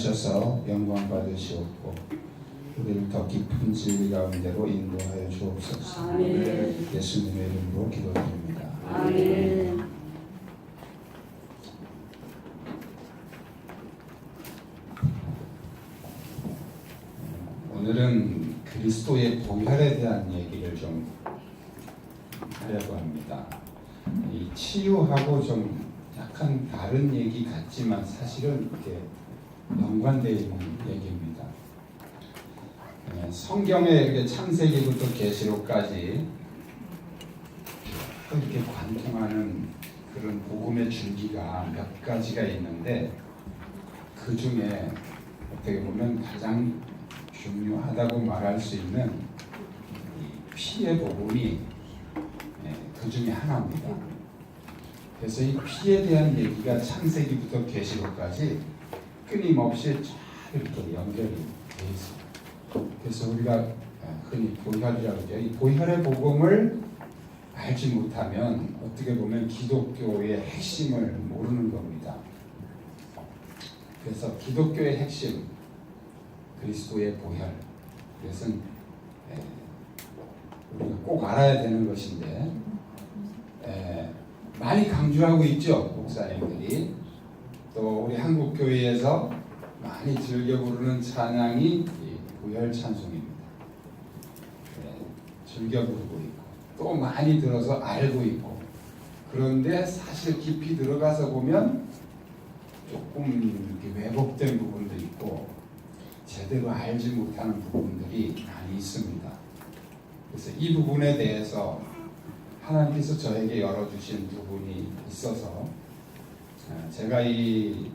주셔서 영광 받으시옵고 우리를 더 깊은 진리 가운데로 인도하여 주옵소서. 아멘. 예수님의 이름으로 기도드립니다. 아멘. 오늘은 그리스도의 보혈에 대한 얘기를 좀 하려고 합니다. 이 치유하고 좀 약간 다른 얘기 같지만 사실은 이렇게 연관되어 있는 얘기입니다. 성경에 이렇게 창세기부터 계시록까지 이렇게 관통하는 그런 복음의 줄기가 몇 가지가 있는데 그 중에 어떻게 보면 가장 중요하다고 말할 수 있는 이 피의 복음이 그 중에 하나입니다. 그래서 이 피에 대한 얘기가 창세기부터 계시록까지 끊임없이 잘 이렇게 연결이 되어 있습니다. 그래서 우리가 흔히 보혈이라고 하죠. 이 보혈의 복음을 알지 못하면 어떻게 보면 기독교의 핵심을 모르는 겁니다. 그래서 기독교의 핵심, 그리스도의 보혈, 그것은 우리가 꼭 알아야 되는 것인데 많이 강조하고 있죠, 목사님들이. 또 우리 한국교회에서 많이 즐겨 부르는 찬양이 이 보혈 찬송입니다. 즐겨 부르고 있고 또 많이 들어서 알고 있고, 그런데 사실 깊이 들어가서 보면 조금 이렇게 왜곡된 부분도 있고 제대로 알지 못하는 부분들이 많이 있습니다. 그래서 이 부분에 대해서 하나님께서 저에게 열어주신 부분이 있어서 제가 이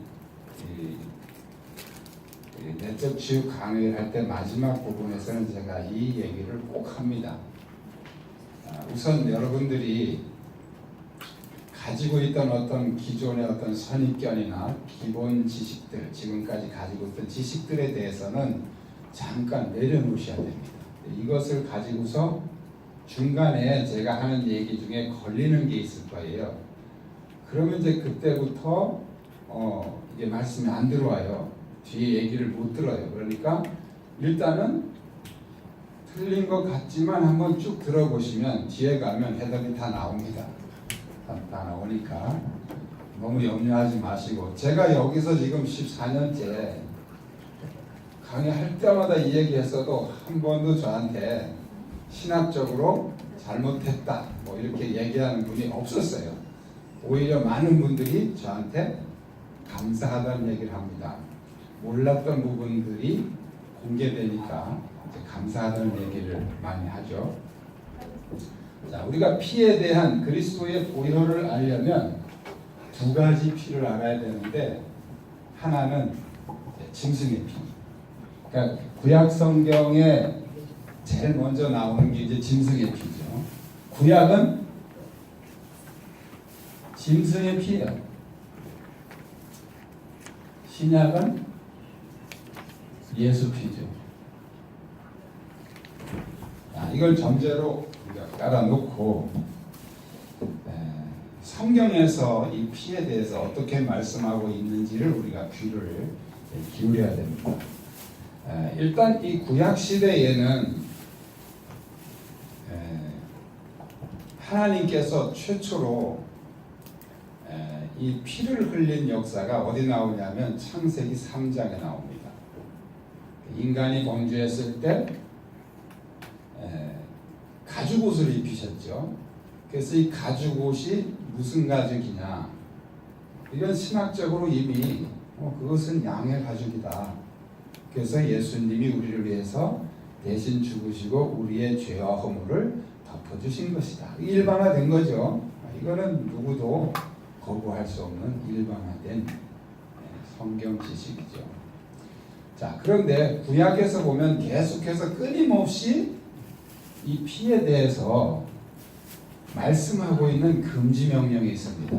내적 치유 강의를 할 때 마지막 부분에서는 제가 이 얘기를 꼭 합니다. 우선 여러분들이 가지고 있던 어떤 기존의 어떤 선입견이나 기본 지식들, 지금까지 가지고 있던 지식들에 대해서는 잠깐 내려놓으셔야 됩니다. 이것을 가지고서 중간에 제가 하는 얘기 중에 걸리는 게 있을 거예요. 그러면 이제 그때부터 이게 말씀이 안 들어와요. 뒤에 얘기를 못 들어요. 그러니까 일단은 틀린 것 같지만 한번 쭉 들어보시면 뒤에 가면 해답이 다 나옵니다. 다 나오니까 너무 염려하지 마시고, 제가 여기서 지금 14년째 강의할 때마다 이 얘기했어도 한 번도 저한테 신학적으로 잘못했다 뭐 이렇게 얘기하는 분이 없었어요. 오히려 많은 분들이 저한테 감사하다는 얘기를 합니다. 몰랐던 부분들이 공개되니까 이제 감사하다는 얘기를 많이 하죠. 자, 우리가 피에 대한 그리스도의 보혈을 알려면 두 가지 피를 알아야 되는데, 하나는 짐승의 피. 그러니까 구약 성경에 제일 먼저 나오는 게 이제 짐승의 피죠. 구약은 짐승의 피예요. 신약은 예수 피죠. 이걸 전제로 우리가 깔아놓고 성경에서 이 피에 대해서 어떻게 말씀하고 있는지를 우리가 귀를 기울여야 됩니다. 일단 이 구약 시대에는 하나님께서 최초로 이 피를 흘린 역사가 어디 나오냐면 창세기 3장에 나옵니다. 인간이 범죄했을 때 가죽옷을 입히셨죠. 그래서 이 가죽옷이 무슨 가죽이냐, 이건 신학적으로 이미 그것은 양의 가죽이다. 그래서 예수님이 우리를 위해서 대신 죽으시고 우리의 죄와 허물을 덮어주신 것이다. 일반화된 거죠. 이거는 누구도 거부할 수 없는 일반화된 성경 지식이죠. 자, 그런데 구약에서 보면 계속해서 끊임없이 이 피에 대해서 말씀하고 있는 금지 명령이 있습니다.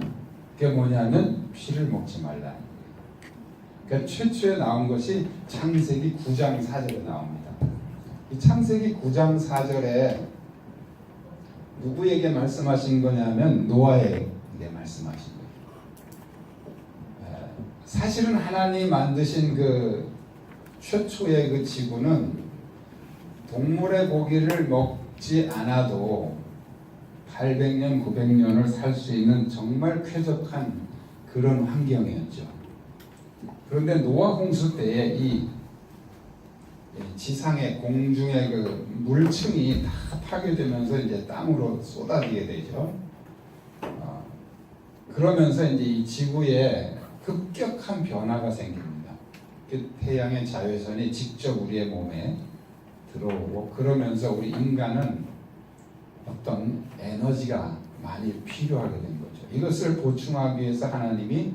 그게 뭐냐면 피를 먹지 말라. 그러니까 최초에 나온 것이 창세기 9장 4절에 나옵니다. 이 창세기 9장 4절에 누구에게 말씀하신 거냐면 노아에게 말씀하신 거예요. 사실은 하나님이 만드신 그 최초의 그 지구는 동물의 고기를 먹지 않아도 800년, 900년을 살 수 있는 정말 쾌적한 그런 환경이었죠. 그런데 노아 홍수 때에 이 지상의 공중의 그 물층이 다 파괴되면서 이제 땅으로 쏟아지게 되죠. 그러면서 이제 이 지구에 급격한 변화가 생깁니다. 그 태양의 자외선이 직접 우리의 몸에 들어오고 그러면서 우리 인간은 어떤 에너지가 많이 필요하게 된 거죠. 이것을 보충하기 위해서 하나님이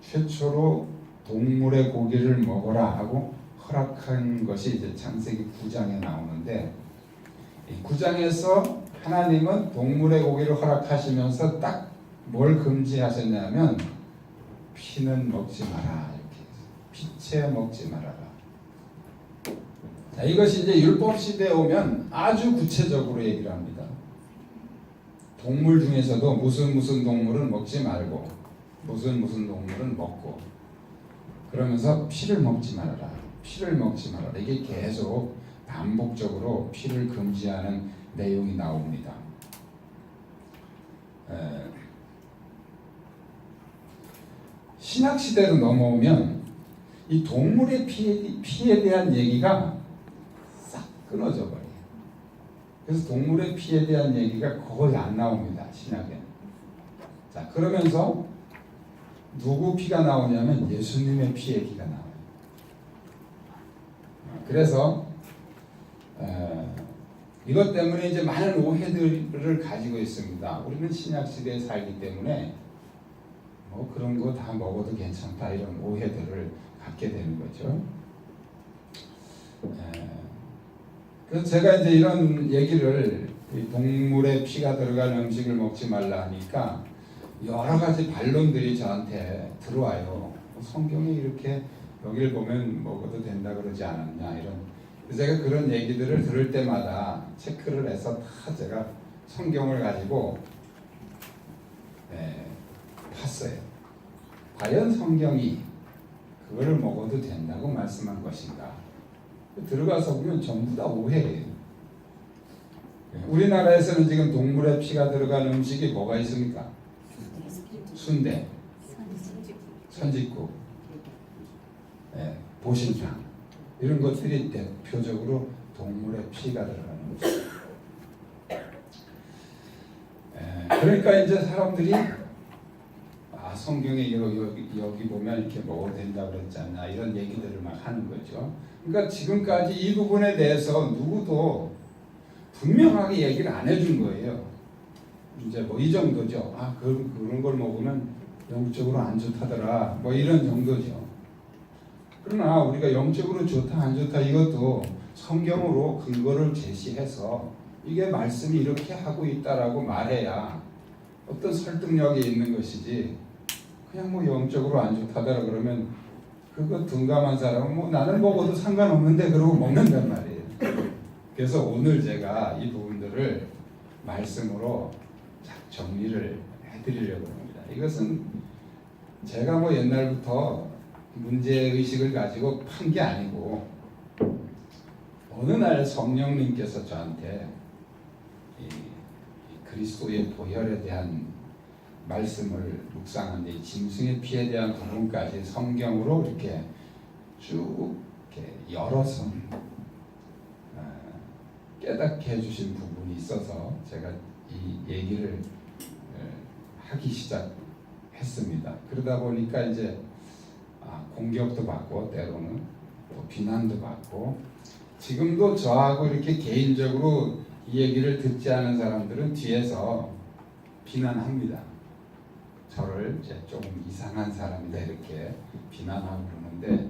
최초로 동물의 고기를 먹어라 하고 허락한 것이 이제 창세기 9장에 나오는데 이 9장에서 하나님은 동물의 고기를 허락하시면서 딱 뭘 금지하셨냐면 피는 먹지 마라 이렇게 피채 먹지 말아라. 자, 이것이 이제 율법 시대에 오면 아주 구체적으로 얘기를 합니다. 동물 중에서도 무슨 동물은 먹지 말고 무슨 동물은 먹고 그러면서 피를 먹지 말아라. 피를 먹지 말아라. 이게 계속 반복적으로 피를 금지하는 내용이 나옵니다. 신약 시대로 넘어오면 이 동물의 피에 대한 얘기가 싹 끊어져 버려요. 그래서 동물의 피에 대한 얘기가 거의 안 나옵니다. 신약에. 자, 그러면서 누구 피가 나오냐면 예수님의 피 얘기가 나와요. 그래서 이것 때문에 이제 많은 오해들을 가지고 있습니다. 우리는 신약 시대에 살기 때문에 뭐 그런 거 다 먹어도 괜찮다 이런 오해들을 갖게 되는 거죠. 그래서 제가 이제 이런 얘기를 동물의 피가 들어간 음식을 먹지 말라 하니까 여러 가지 반론들이 저한테 들어와요. 성경에 이렇게 여기를 보면 먹어도 된다 그러지 않았냐 이런. 제가 그런 얘기들을 들을 때마다 체크를 해서 다 제가 성경을 가지고 봤어요. 과연 성경이 그거를 먹어도 된다고 말씀한 것인가? 들어가서 보면 전부 다 오해예요. 우리나라에서는 지금 동물의 피가 들어간 음식이 뭐가 있습니까? 순대, 선짓국, 보신탕 이런 것들이 대표적으로 동물의 피가 들어가는 음식. 그러니까 이제 사람들이 성경에 여기 보면 이렇게 먹어도 된다고 그랬지 않나 이런 얘기들을 막 하는 거죠. 그러니까 지금까지 이 부분에 대해서 누구도 분명하게 얘기를 안 해준 거예요. 이제 뭐 이 정도죠. 그런 걸 먹으면 영적으로 안 좋다더라. 뭐 이런 정도죠. 그러나 우리가 영적으로 좋다 안 좋다 이것도 성경으로 근거를 제시해서 이게 말씀이 이렇게 하고 있다라고 말해야 어떤 설득력이 있는 것이지 그냥 뭐 영적으로 안 좋다더라 그러면 그거 둔감한 사람은 뭐 나는 먹어도 상관없는데 그러고 먹는단 말이에요. 그래서 오늘 제가 이 부분들을 말씀으로 정리를 해드리려고 합니다. 이것은 제가 뭐 옛날부터 문제의식을 가지고 판 게 아니고 어느 날 성령님께서 저한테 이 그리스도의 보혈에 대한 말씀을 묵상하는데 짐승의 피에 대한 부분까지 성경으로 이렇게 쭉 이렇게 열어서 깨닫게 해주신 부분이 있어서 제가 이 얘기를 하기 시작했습니다. 그러다 보니까 이제 공격도 받고 때로는 또 비난도 받고 지금도 저하고 이렇게 개인적으로 이 얘기를 듣지 않은 사람들은 뒤에서 비난합니다. 저를 이제 조금 이상한 사람이다 이렇게 비난하고 그러는데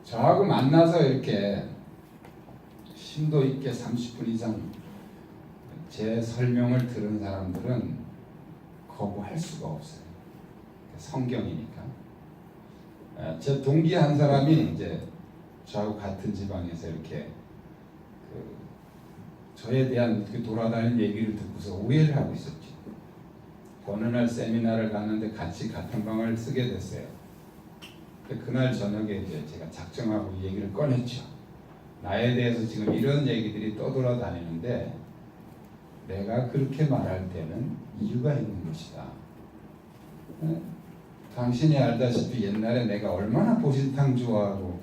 저하고 만나서 이렇게 심도 있게 30분 이상 제 설명을 들은 사람들은 거부할 수가 없어요. 성경이니까. 제 동기 한 사람이 이제 저하고 같은 지방에서 이렇게 저에 대한 돌아다니는 얘기를 듣고서 오해를 하고 있었죠. 어느 날 세미나를 갔는데 같이 같은 방을 쓰게 됐어요. 그날 저녁에 이제 제가 작정하고 이 얘기를 꺼냈죠. 나에 대해서 지금 이런 얘기들이 떠돌아다니는데 내가 그렇게 말할 때는 이유가 있는 것이다. 네? 당신이 알다시피 옛날에 내가 얼마나 보신탕 좋아하고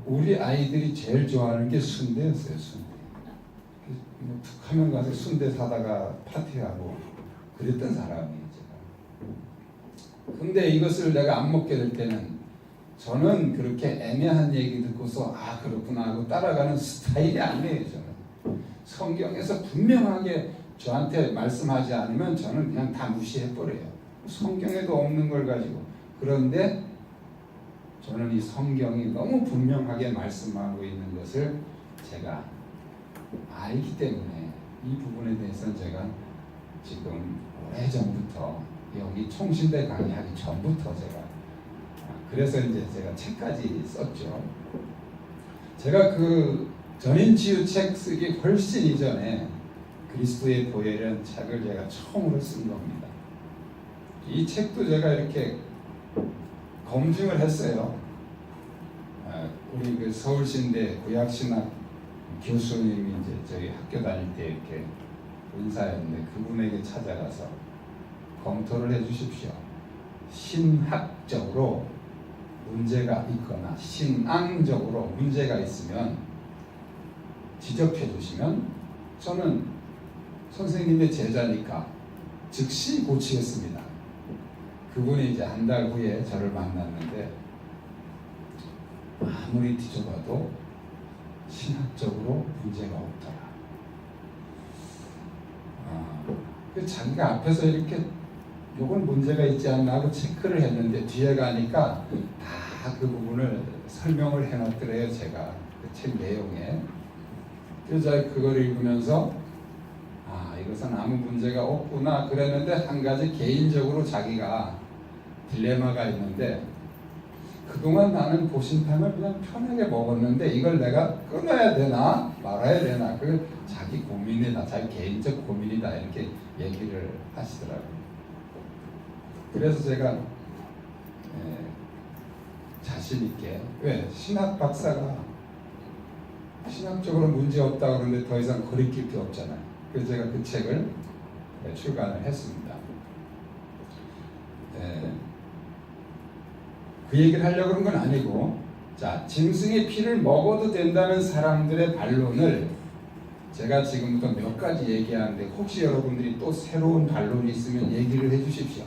우리 아이들이 제일 좋아하는 게 순대였어요. 순대. 툭 하면 가서 순대 사다가 파티하고 그랬던 사람이에요. 제가. 근데 이것을 내가 안 먹게 될 때는 저는 그렇게 애매한 얘기 듣고서 아 그렇구나 하고 따라가는 스타일이 아니에요. 저는 성경에서 분명하게 저한테 말씀하지 않으면 저는 그냥 다 무시해버려요. 성경에도 없는 걸 가지고. 그런데 저는 이 성경이 너무 분명하게 말씀하고 있는 것을 제가 알기 때문에 이 부분에 대해서는 제가 지금 오래전부터 여기 총신대 강의하기 전부터 제가 그래서 이제 제가 책까지 썼죠. 제가 그 전인치유 책 쓰기 훨씬 이전에 그리스도의 보혈이라는 책을 제가 처음으로 쓴 겁니다. 이 책도 제가 이렇게 검증을 했어요. 우리 그 서울신대 구약신학 교수님이 이제 저희 학교 다닐 때 이렇게 은사였는데 그분에게 찾아가서 검토를 해주십시오. 신학적으로 문제가 있거나 신앙적으로 문제가 있으면 지적해 주시면 저는 선생님의 제자니까 즉시 고치겠습니다. 그분이 이제 한 달 후에 저를 만났는데 아무리 뒤져봐도 신학적으로 문제가 없더라. 그 자기가 앞에서 이렇게 요건 문제가 있지 않나 하고 체크를 했는데 뒤에 가니까 다 그 부분을 설명을 해놨더래요. 제가 그 책 내용에. 그래서 제가 그걸 읽으면서 아 이것은 아무 문제가 없구나 그랬는데 한 가지 개인적으로 자기가 딜레마가 있는데 그동안 나는 보신탕을 그냥 편하게 먹었는데 이걸 내가 끊어야 되나 말아야 되나 그 자기 고민이다. 자기 개인적 고민이다. 이렇게 얘기를 하시더라고요. 그래서 제가 자신 있게 왜 신학 박사가 신학적으로 문제 없다 그러는데 더 이상 거리낄 게 없잖아요. 그래서 제가 그 책을 출간을 했습니다. 그 얘기를 하려고 그런 건 아니고 자 짐승의 피를 먹어도 된다는 사람들의 반론을 제가 지금부터 몇 가지 얘기하는데 혹시 여러분들이 또 새로운 반론이 있으면 얘기를 해주십시오.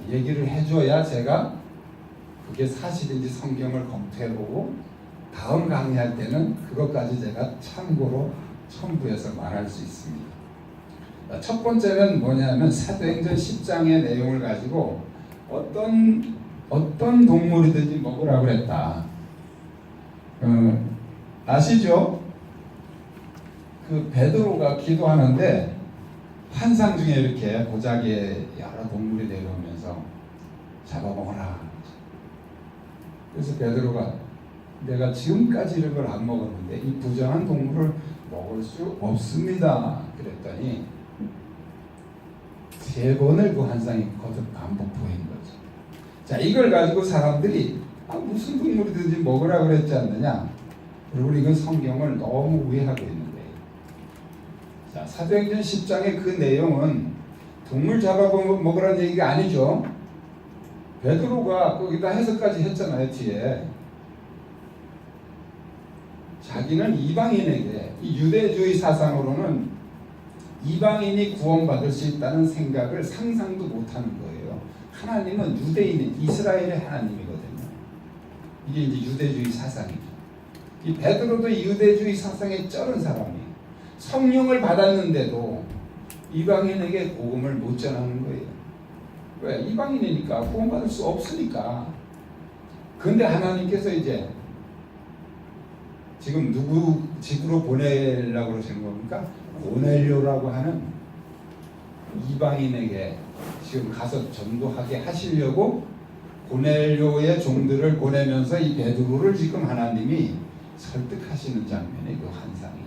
얘기를 해줘야 제가 그게 사실인지 성경을 검토해보고 다음 강의할 때는 그것까지 제가 참고로 첨부해서 말할 수 있습니다. 첫 번째는 뭐냐면 사도행전 10장의 내용을 가지고 어떤 동물이든지 먹으라고 그랬다. 아시죠? 그 베드로가 기도하는데 환상 중에 이렇게 보자기에 여러 동물이 내려오면서 잡아먹어라. 그래서 베드로가 내가 지금까지 이런 걸 안 먹었는데 이 부정한 동물을 먹을 수 없습니다. 그랬더니 3번을 그 환상이 거듭 반복 보인 거죠. 자 이걸 가지고 사람들이 무슨 동물이든지 먹으라고 그랬지 않느냐. 여러분 이건 성경을 너무 오해하고 있는 거예요. 자 사도행전 10장의 그 내용은 동물 잡아먹으라는 얘기가 아니죠. 베드로가 거기다 해석까지 했잖아요. 뒤에 자기는 이방인에게 이 유대주의 사상으로는 이방인이 구원받을 수 있다는 생각을 상상도 못하는 거예요. 하나님은 유대인인 이스라엘의 하나님이거든요. 이게 이제 유대주의 사상이죠. 이 베드로도 유대주의 사상에 쩔은 사람이에요. 성령을 받았는데도 이방인에게 복음을 못 전하는 거예요. 왜? 이방인이니까 구원받을 수 없으니까. 그런데 하나님께서 이제 지금 누구 집으로 보내려고 그러시는 겁니까? 고넬료라고 하는 이방인에게 지금 가서 전도하게 하시려고 고넬료의 종들을 보내면서 이 베드로를 지금 하나님이 설득하시는 장면이 그 환상이에요.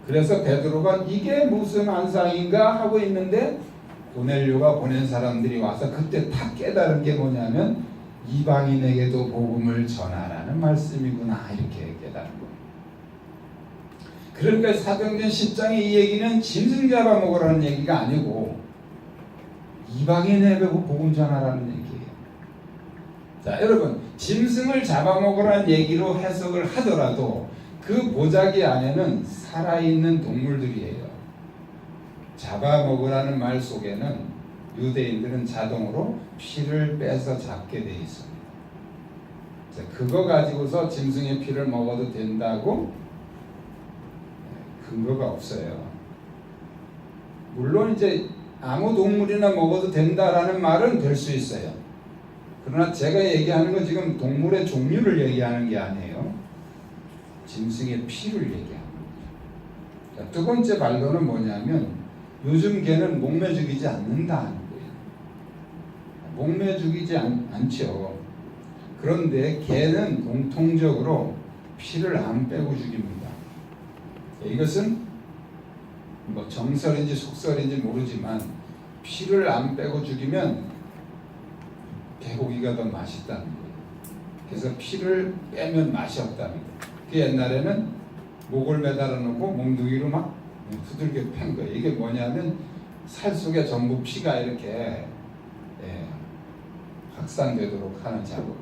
그래서 베드로가 이게 무슨 환상인가 하고 있는데 고넬료가 보낸 사람들이 와서 그때 딱 깨달은 게 뭐냐면 이방인에게도 복음을 전하라는 말씀이구나 이렇게 깨달은 거예요. 그러니까 사도행전 10장의 이 얘기는 짐승 잡아먹으라는 얘기가 아니고 이방인에게 복음 전하라는 얘기예요. 자, 여러분, 짐승을 잡아먹으라는 얘기로 해석을 하더라도 그 보자기 안에는 살아있는 동물들이에요. 잡아먹으라는 말 속에는 유대인들은 자동으로 피를 빼서 잡게 돼 있습니다. 자, 그거 가지고서 짐승의 피를 먹어도 된다고 근거가 없어요. 물론 이제 아무 동물이나 먹어도 된다라는 말은 될 수 있어요. 그러나 제가 얘기하는 건 지금 동물의 종류를 얘기하는 게 아니에요. 짐승의 피를 얘기하는 거죠. 자, 두 번째 반론은 뭐냐면 요즘 개는 목매 죽이지 않는다는 거예요. 목매 죽이지 않죠. 그런데 개는 공통적으로 피를 안 빼고 죽입니다. 이것은 뭐 정설인지 속설인지 모르지만 피를 안 빼고 죽이면 개고기가 더 맛있다는 거예요. 그래서 피를 빼면 맛이 없다는 거예요. 그 옛날에는 목을 매달아 놓고 몽둥이로 막 두들겨 팬 거예요. 이게 뭐냐면 살 속에 전부 피가 이렇게 확산되도록 하는 작업이죠.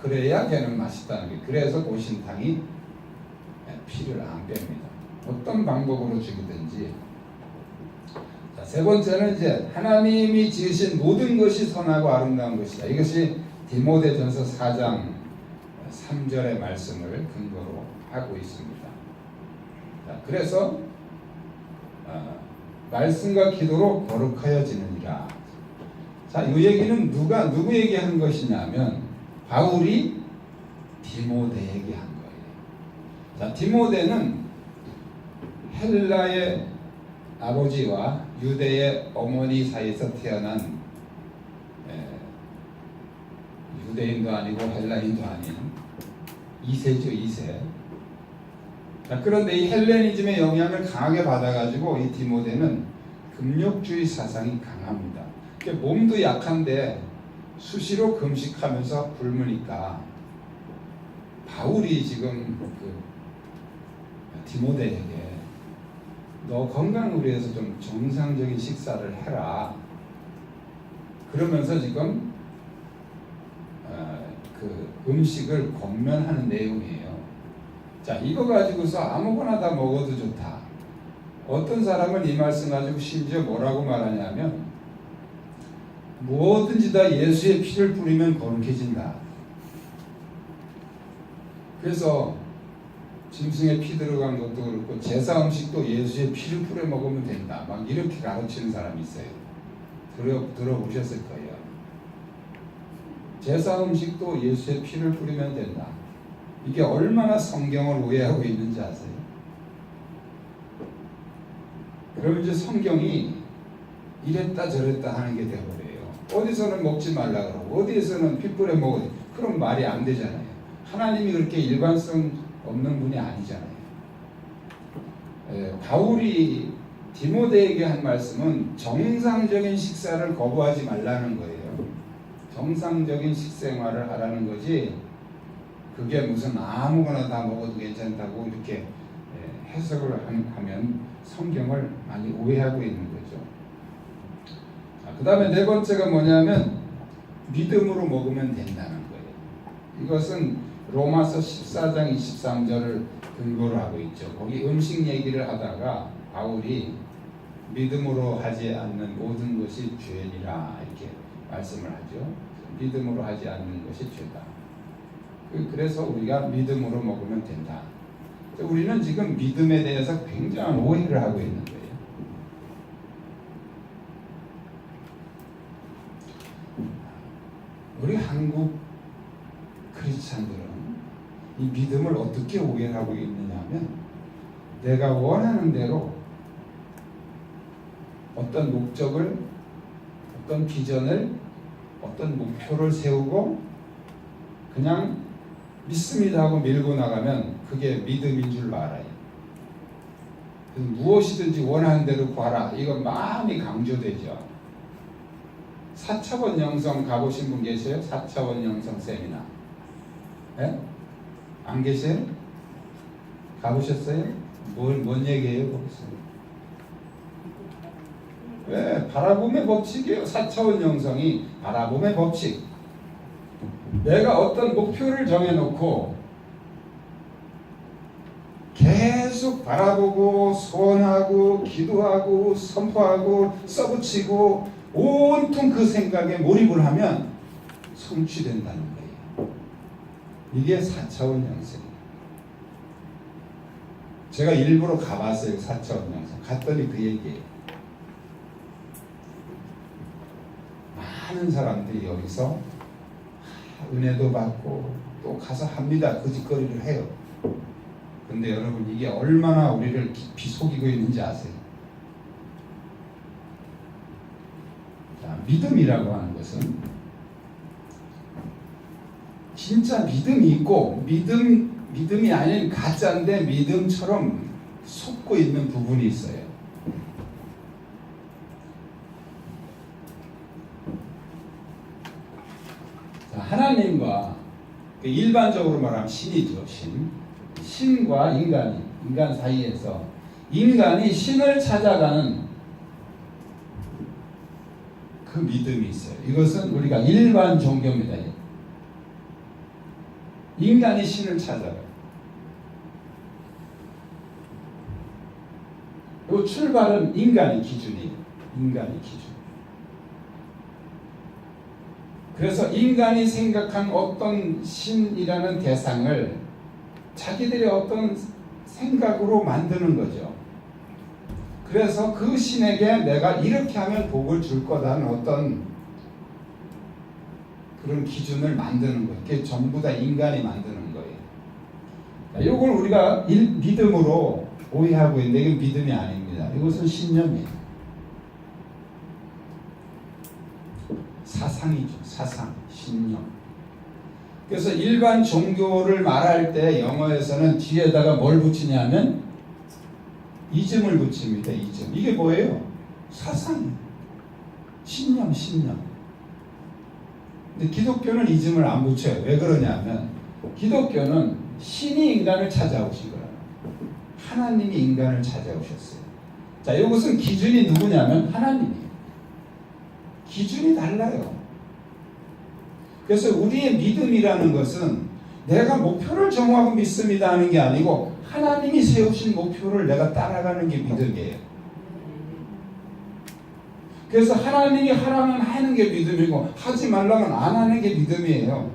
그래야 개는 맛있다는 거예요. 그래서 고신탕이 피를 안 뺍니다. 어떤 방법으로 죽이든지. 자, 세 번째는 이제 하나님이 지으신 모든 것이 선하고 아름다운 것이다. 이것이 디모데전서 4장 3절의 말씀을 근거로 하고 있습니다. 자, 그래서 말씀과 기도로 거룩하여지느니라. 자, 이 얘기는 누구 얘기한 것이냐면 바울이 디모데에게 한 거예요. 자, 디모데는 헬라의 아버지와 유대의 어머니 사이에서 태어난 유대인도 아니고 헬라인도 아닌 2세죠, 2세. 자, 그런데 이 헬레니즘의 영향을 강하게 받아가지고 이 디모데는 금욕주의 사상이 강합니다. 그러니까 몸도 약한데 수시로 금식하면서 굶으니까 바울이 지금 디모데에게 너 건강을 위해서 좀 정상적인 식사를 해라. 그러면서 지금 그 음식을 권면하는 내용이에요. 자, 이거 가지고서 아무거나 다 먹어도 좋다. 어떤 사람은 이 말씀 가지고 심지어 뭐라고 말하냐면 뭐든지 다 예수의 피를 뿌리면 거룩해진다. 그래서 짐승의 피 들어간 것도 그렇고 제사 음식도 예수의 피를 뿌려 먹으면 된다. 막 이렇게 가르치는 사람이 있어요. 들어보셨을 거예요. 제사 음식도 예수의 피를 뿌리면 된다. 이게 얼마나 성경을 오해하고 있는지 아세요? 그럼 이제 성경이 이랬다 저랬다 하는 게 돼버려요. 어디서는 먹지 말라 그러고 어디에서는 피 뿌려 먹어도 그럼 말이 안 되잖아요. 하나님이 그렇게 일관성 없는 분이 아니잖아요. 바울이 디모데에게 한 말씀은 정상적인 식사를 거부하지 말라는 거예요. 정상적인 식생활을 하라는 거지 그게 무슨 아무거나 다 먹어도 괜찮다고 이렇게 해석을 하면 성경을 많이 오해하고 있는 거죠. 그 다음에 네 번째가 뭐냐면 믿음으로 먹으면 된다는 거예요. 이것은 로마서 14장 23절을 근거로 하고 있죠. 거기 음식 얘기를 하다가 바울이 믿음으로 하지 않는 모든 것이 죄니라 이렇게 말씀을 하죠. 믿음으로 하지 않는 것이 죄다. 그래서 우리가 믿음으로 먹으면 된다. 우리는 지금 믿음에 대해서 굉장한 오해를 하고 있는 거예요. 우리 한국 크리스찬들은 이 믿음을 어떻게 오해하고 있느냐면 내가 원하는 대로 어떤 목적을, 어떤 비전을, 어떤 목표를 세우고 그냥 믿습니다 하고 밀고 나가면 그게 믿음인 줄 알아요. 무엇이든지 원하는 대로 구하라. 이건 마음이 강조되죠. 4차원 영성 가보신 분 계세요? 4차원 영성 세미나. 예? 안 계세요? 가보셨어요? 뭔 얘기예요 거기서? 왜? 바라봄의 법칙이에요. 4차원 영성이 바라봄의 법칙. 내가 어떤 목표를 정해놓고 계속 바라보고 소원하고 기도하고 선포하고 써붙이고 온통 그 생각에 몰입을 하면 성취된다는 거예요. 이게 4차원 영성이에요. 제가 일부러 가봤어요. 4차원 영성. 갔더니 그 얘기예요. 많은 사람들이 여기서 은혜도 받고 또 가서 합니다. 그 짓거리를 해요. 근데 여러분 이게 얼마나 우리를 깊이 속이고 있는지 아세요? 자, 믿음이라고 하는 것은 진짜 믿음이 있고 믿음이 아닌 가짜인데 믿음처럼 속고 있는 부분이 있어요. 자, 하나님과 일반적으로 말하면 신이죠. 신과 인간 사이에서 인간이 신을 찾아가는 그 믿음이 있어요. 이것은 우리가 일반 종교입니다. 인간이 신을 찾아가요. 이 출발은 인간의 기준이에요. 인간의 기준. 그래서 인간이 생각한 어떤 신이라는 대상을 자기들의 어떤 생각으로 만드는 거죠. 그래서 그 신에게 내가 이렇게 하면 복을 줄 거다는 어떤 그런 기준을 만드는 거예요. 그게 전부 다 인간이 만드는 거예요. 이걸 우리가 믿음으로 오해하고 있는데 이건 믿음이 아닙니다. 이것은 신념이에요. 사상이죠. 사상, 신념. 그래서 일반 종교를 말할 때 영어에서는 뒤에다가 뭘 붙이냐면 이즘을 붙입니다. 이즘. 이게 뭐예요? 사상, 신념. 근데 기독교는 이즘을 안 붙여요. 왜 그러냐면 기독교는 신이 인간을 찾아오신 거예요. 하나님이 인간을 찾아오셨어요. 자, 이것은 기준이 누구냐면 하나님이에요. 기준이 달라요. 그래서 우리의 믿음이라는 것은 내가 목표를 정하고 믿습니다 하는 게 아니고 하나님이 세우신 목표를 내가 따라가는 게 믿음이에요. 그래서 하나님이 하라면 하는 게 믿음이고 하지 말라면 안 하는 게 믿음이에요.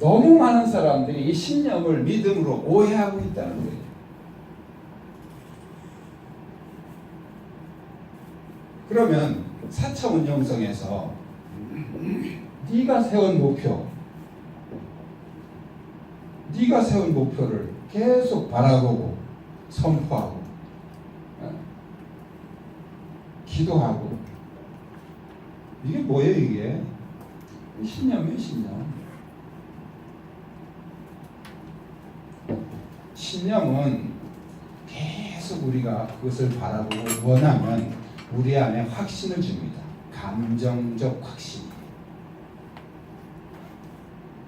너무 많은 사람들이 이 신념을 믿음으로 오해하고 있다는 거예요. 그러면 4차원 영성에서 네가 세운 목표를 계속 바라보고 선포하고 기도하고 이게 뭐예요? 이게 신념이에요. 신념은 계속 우리가 그것을 바라보고 원하면 우리 안에 확신을 줍니다. 감정적 확신.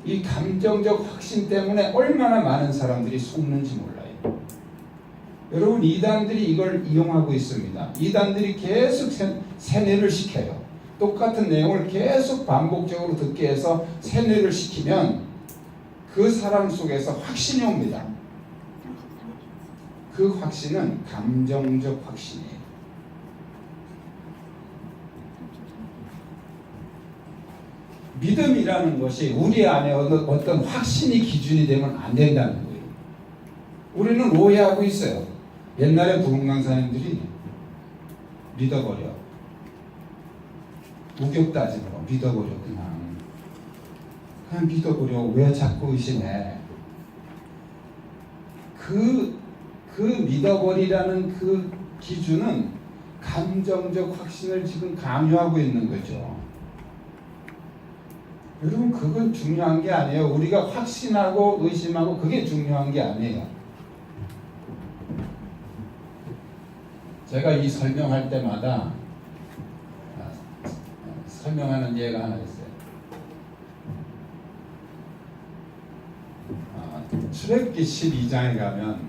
이 감정적 확신 때문에 얼마나 많은 사람들이 속는지 몰라요. 여러분, 이단들이 이걸 이용하고 있습니다. 이단들이 계속 세뇌를 시켜요. 똑같은 내용을 계속 반복적으로 듣게 해서 세뇌를 시키면 그 사람 속에서 확신이 옵니다. 그 확신은 감정적 확신이에요. 믿음이라는 것이 우리 안에 어떤 확신이 기준이 되면 안 된다는 거예요. 우리는 오해하고 있어요. 옛날에 부흥강사님들이 믿어버려. 우격다짐으로 믿어버려. 그냥 믿어버려. 왜 자꾸 의심해? 그 믿어버리라는 그 기준은 감정적 확신을 지금 강요하고 있는 거죠. 여러분, 그건 중요한 게 아니에요. 우리가 확신하고 의심하고 그게 중요한 게 아니에요. 제가 이 설명할 때마다 설명하는 예가 하나 있어요. 출애굽기 12장에 가면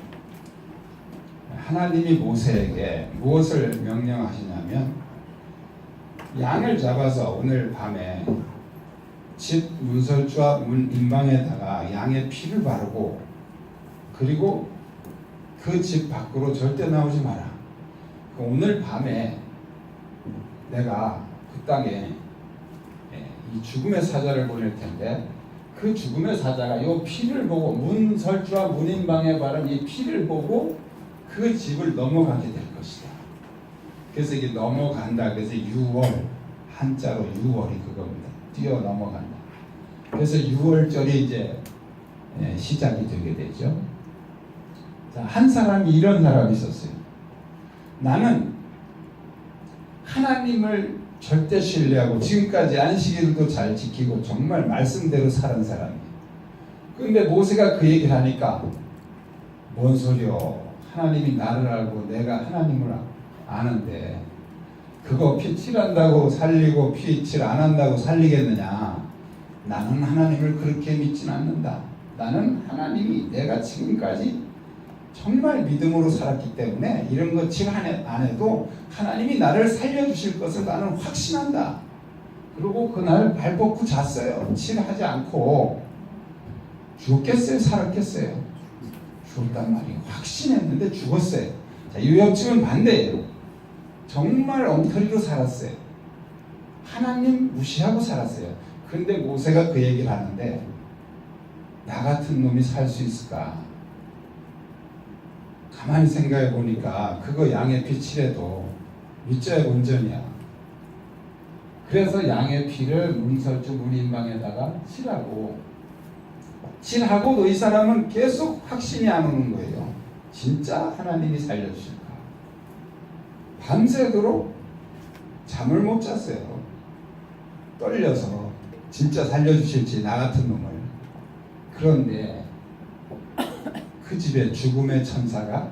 하나님이 모세에게 무엇을 명령하시냐면 양을 잡아서 오늘 밤에 집 문설주와 문 인방에다가 양의 피를 바르고 그리고 그 집 밖으로 절대 나오지 마라. 오늘 밤에 내가 그 땅에 이 죽음의 사자를 보낼 텐데 그 죽음의 사자가 이 피를 보고 문설주와 문인방에 바른 이 피를 보고 그 집을 넘어가게 될 것이다. 그래서 이게 넘어간다. 그래서 6월 한자로 6월이 그겁니다. 뛰어 넘어간다. 그래서 6월절이 이제 시작이 되게 되죠. 자, 한 사람이 이런 사람이 있었어요. 나는 하나님을 절대 신뢰하고 지금까지 안식일도 잘 지키고 정말 말씀대로 사는 사람이에요. 그런데 모세가 그 얘기를 하니까 뭔 소리요? 하나님이 나를 알고 내가 하나님을 아는데 그거 피칠한다고 살리고 피칠 안 한다고 살리겠느냐? 나는 하나님을 그렇게 믿진 않는다. 나는 하나님이 내가 지금까지 정말 믿음으로 살았기 때문에 이런 거 칠 안 해도 하나님이 나를 살려주실 것을 나는 확신한다. 그리고 그날 발 뻗고 잤어요. 칠하지 않고. 죽었겠어요? 살았겠어요? 죽었단 말이에요. 확신했는데 죽었어요. 자, 유역집은 반대예요. 정말 엉터리로 살았어요. 하나님 무시하고 살았어요. 그런데 모세가 그 얘기를 하는데 나 같은 놈이 살 수 있을까? 가만히 생각해 보니까 그거 양의 피 칠해도 밑자의 본전이야. 그래서 양의 피를 문설주 문인방에다가 칠하고도 이 사람은 계속 확신이 안 오는 거예요. 진짜 하나님이 살려주실까? 밤새도록 잠을 못 잤어요. 떨려서 진짜 살려주실지 나 같은 놈을. 그런데 그 집에 죽음의 천사가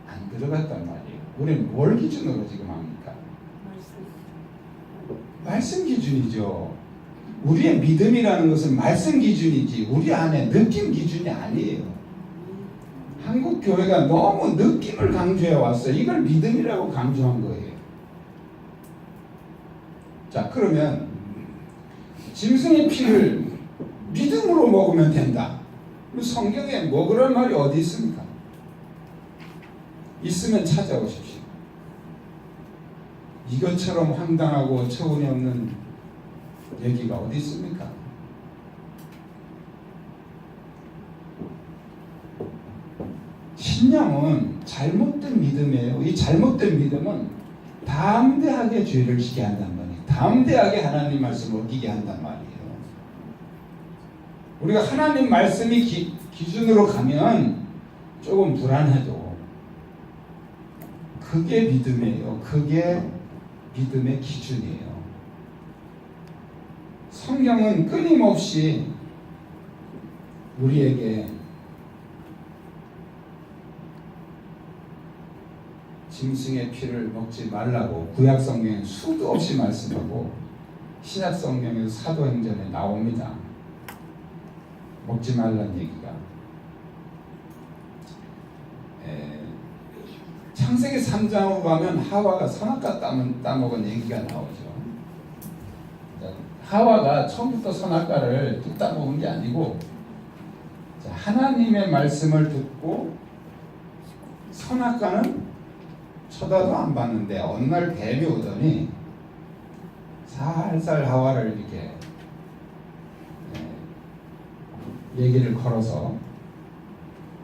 안 들어갔단 말이에요. 우리는 뭘 기준으로 지금 합니까? 말씀 기준이죠. 우리의 믿음이라는 것은 말씀 기준이지 우리 안에 느낌 기준이 아니에요. 한국 교회가 너무 느낌을 강조해 왔어요. 이걸 믿음이라고 강조한 거예요. 자, 그러면 짐승의 피를 믿음으로 먹으면 된다. 성경에 뭐 그런 말이 어디 있습니까? 있으면 찾아오십시오. 이것처럼 황당하고 어처구니 없는 얘기가 어디 있습니까? 신앙은 잘못된 믿음이에요. 이 잘못된 믿음은 담대하게 죄를 지게 한단 말이에요. 담대하게 하나님 말씀을 어기게 한단 말이에요. 우리가 하나님 말씀이 기준으로 가면 조금 불안해도 그게 믿음이에요. 그게 믿음의 기준이에요. 성경은 끊임없이 우리에게 짐승의 피를 먹지 말라고 구약 성경에 수도 없이 말씀하고 신약 성경에서 사도행전에 나옵니다. 먹지 말라는 얘기가. 창세기 3장으로 가면 하와가 선악과 따먹은 얘기가 나오죠. 하와가 처음부터 선악과를 뚝 따먹은 게 아니고 하나님의 말씀을 듣고 선악과는 쳐다도 안 봤는데 어느 날 뱀이 오더니 살살 하와를 이렇게 얘기를 걸어서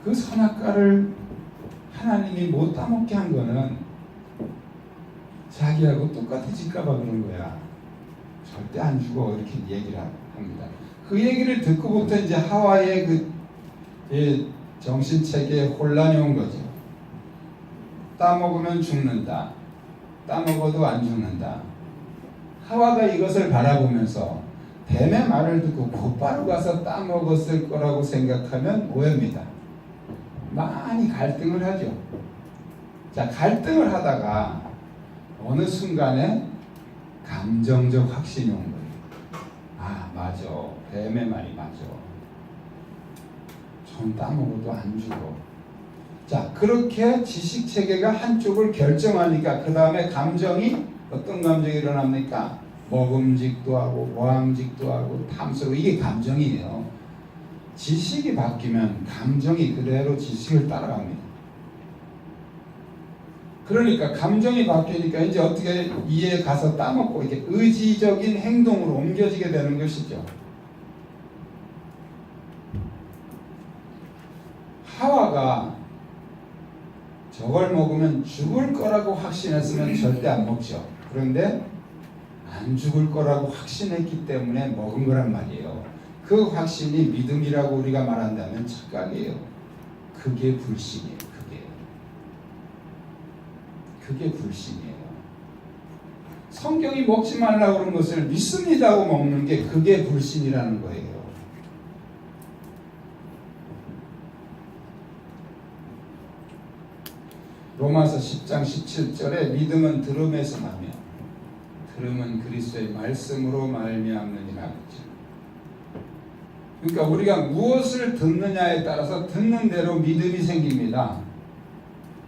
그 선악과를 하나님이 못 따먹게 한 거는 자기하고 똑같아질까 봐 그런 거야. 절대 안 죽어 이렇게 얘기를 합니다. 그 얘기를 듣고부터 이제 하와의 그 정신체계에 혼란이 온 거죠. 따먹으면 죽는다. 따먹어도 안 죽는다. 하와가 이것을 바라보면서 뱀의 말을 듣고 곧바로 가서 따먹었을 거라고 생각하면 오해입니다. 많이 갈등을 하죠. 자, 갈등을 하다가 어느 순간에 감정적 확신이 온 거예요. 아, 맞아. 뱀의 말이 맞아. 전 따먹어도 안 죽어. 자, 그렇게 지식 체계가 한쪽을 결정하니까 그 다음에 감정이 어떤 감정이 일어납니까? 먹음직도 하고 모함직도 하고 탐스러워. 이게 감정이에요. 지식이 바뀌면 감정이 그대로 지식을 따라갑니다. 그러니까 감정이 바뀌니까 이제 어떻게 이에 가서 따먹고 이게 의지적인 행동으로 옮겨지게 되는 것이죠. 하와가 저걸 먹으면 죽을 거라고 확신했으면 절대 안 먹죠. 그런데 안 죽을 거라고 확신했기 때문에 먹은 거란 말이에요. 그 확신이 믿음이라고 우리가 말한다면 착각이에요. 그게 불신이에요. 그게 불신이에요. 성경이 먹지 말라고 그런 것을 믿습니다고 먹는 게 그게 불신이라는 거예요. 로마서 10장 17절에 믿음은 들음에서 나며 들음은 그리스도의 말씀으로 말미암느니라 그랬죠. 그러니까 우리가 무엇을 듣느냐에 따라서 듣는 대로 믿음이 생깁니다.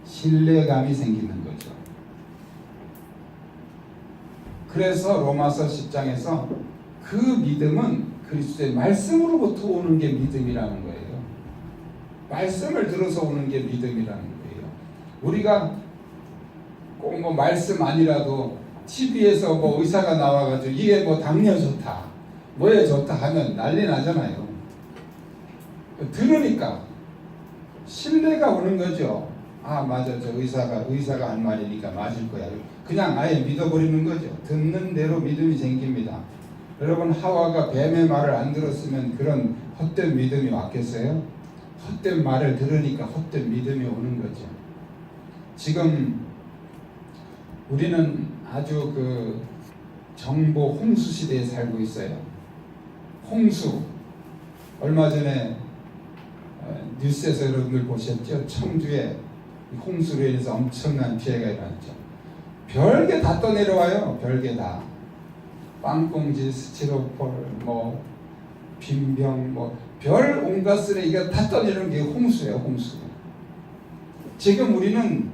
신뢰감이 생기는 거죠. 그래서 로마서 10장에서 그 믿음은 그리스도의 말씀으로부터 오는 게 믿음이라는 거예요. 말씀을 들어서 오는 게 믿음이라는 거예요. 우리가 꼭 뭐 말씀 아니라도 TV에서 뭐 의사가 나와가지고 이게 뭐 당뇨 좋다, 뭐에 좋다 하면 난리 나잖아요. 들으니까 신뢰가 오는 거죠. 아, 맞아, 저 의사가 한 말이니까 맞을 거야. 그냥 아예 믿어버리는 거죠. 듣는 대로 믿음이 생깁니다. 여러분, 하와가 뱀의 말을 안 들었으면 그런 헛된 믿음이 왔겠어요? 헛된 말을 들으니까 헛된 믿음이 오는 거죠. 지금 우리는 아주 그 정보 홍수 시대에 살고 있어요. 홍수. 얼마 전에 뉴스에서 여러분들 보셨죠? 청주에 홍수로 인해서 엄청난 피해가 일어났죠. 별게 다 떠내려와요. 별게 다. 빵꽁지, 스티로폴, 뭐 빈병, 뭐 별 온갖 쓰레기가 다 떠내려오는 게 홍수예요. 홍수. 지금 우리는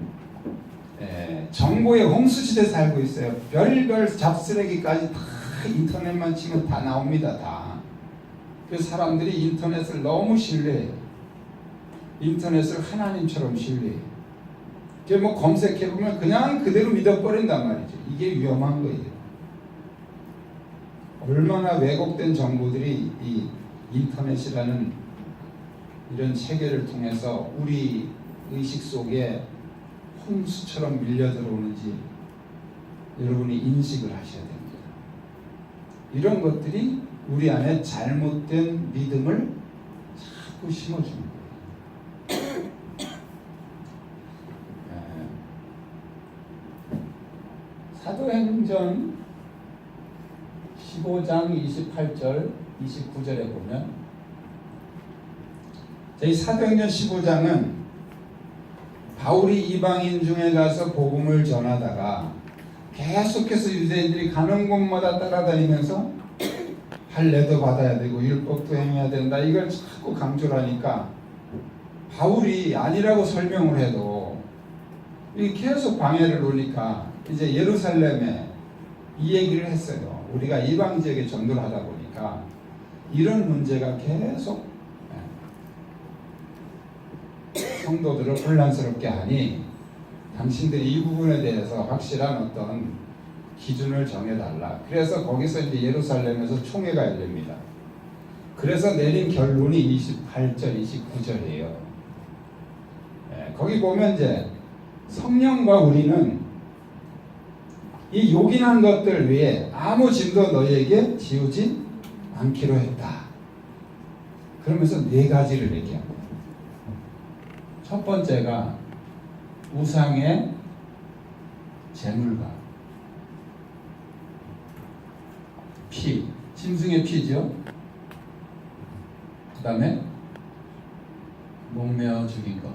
정보의 홍수 시대에 살고 있어요. 별별 잡쓰레기까지 다 인터넷만 치면 다 나옵니다. 다. 그 사람들이 인터넷을 너무 신뢰해요. 인터넷을 하나님처럼 신뢰해요. 뭐 검색해보면 그냥 그대로 믿어버린단 말이죠. 이게 위험한 거예요. 얼마나 왜곡된 정보들이 이 인터넷이라는 이런 체계를 통해서 우리 의식 속에 홍수처럼 밀려 들어오는지 여러분이 인식을 하셔야 됩니다. 이런 것들이 우리 안에 잘못된 믿음을 자꾸 심어주는 거예요. 사도행전 15장 28절 29절에 보면, 이 사도행전 15장은 바울이 이방인 중에 가서 복음을 전하다가 계속해서 유대인들이 가는 곳마다 따라다니면서 할례도 받아야 되고 율법도 행해야 된다, 이걸 자꾸 강조를 하니까 바울이 아니라고 설명을 해도 계속 방해를 놓으니까 이제 예루살렘에 이 얘기를 했어요. 우리가 이방 지역에 전도를 하다 보니까 이런 문제가 계속 성도들을 혼란스럽게 하니 당신들이 이 부분에 대해서 확실한 어떤 기준을 정해달라. 그래서 거기서 이제 예루살렘에서 총회가 열립니다. 그래서 내린 결론이 28절, 29절이에요. 거기 보면 이제 성령과 우리는 이 요긴한 것들 외에 아무 짐도 너희에게 지우지 않기로 했다. 그러면서 네 가지를 얘기합니다. 첫 번째가 우상의 제물과 피, 짐승의 피죠. 그 다음에 목매어 죽인 것.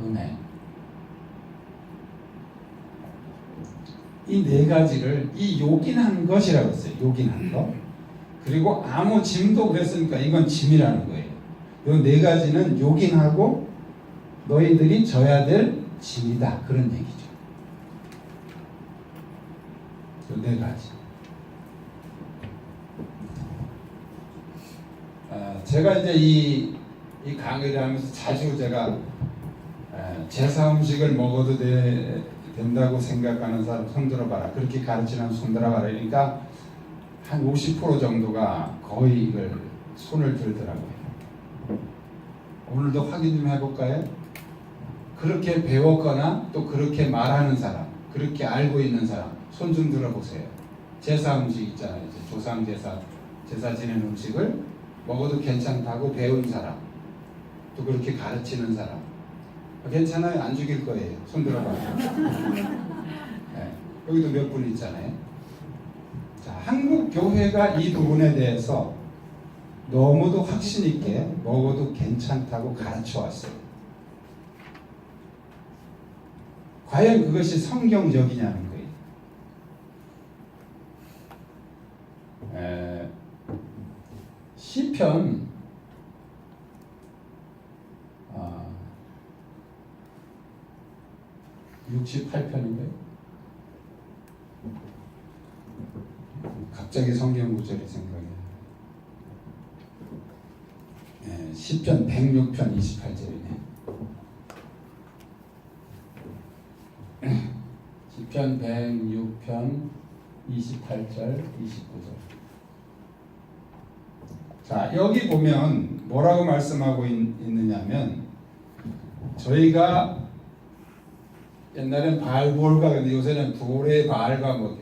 은혜. 이 네 가지를 이 요긴한 것이라고 했어요. 요긴한 것. 그리고 아무 짐도 그랬으니까 이건 짐이라는 거예요. 이 네 가지는 요긴하고 너희들이 져야 될 짐이다. 그런 얘기죠. 이 네 가지. 제가 이제 이 강의를 하면서 자주 제가 제사 음식을 먹어도 된다고 생각하는 사람 손 들어봐라. 그렇게 가르치는 손 들어봐라. 그러니까 한 50% 정도가 거의 이걸 손을 들더라고요. 오늘도 확인 좀 해볼까요? 그렇게 배웠거나 또 그렇게 말하는 사람, 그렇게 알고 있는 사람 손 좀 들어보세요. 제사 음식 있잖아요. 이제 조상 제사 지낸 음식을 먹어도 괜찮다고 배운 사람, 또 그렇게 가르치는 사람. 괜찮아요? 안 죽일 거예요. 손 들어봐요. 네, 여기도 몇 분 있잖아요. 자, 한국 교회가 이 부분에 대해서 너무도 확신 있게 먹어도 괜찮다고 가르쳐 왔어요. 과연 그것이 성경적이냐는 거예요. 시편 68편인가요? 갑자기 성경 구절이 생각이 나요. 시편 106편 28절이네. 시편 106편 28절 29절. 자, 여기 보면 뭐라고 말씀하고 있느냐면, 저희가 옛날엔 바알볼과 근데 요새는 볼의 바알과 뭐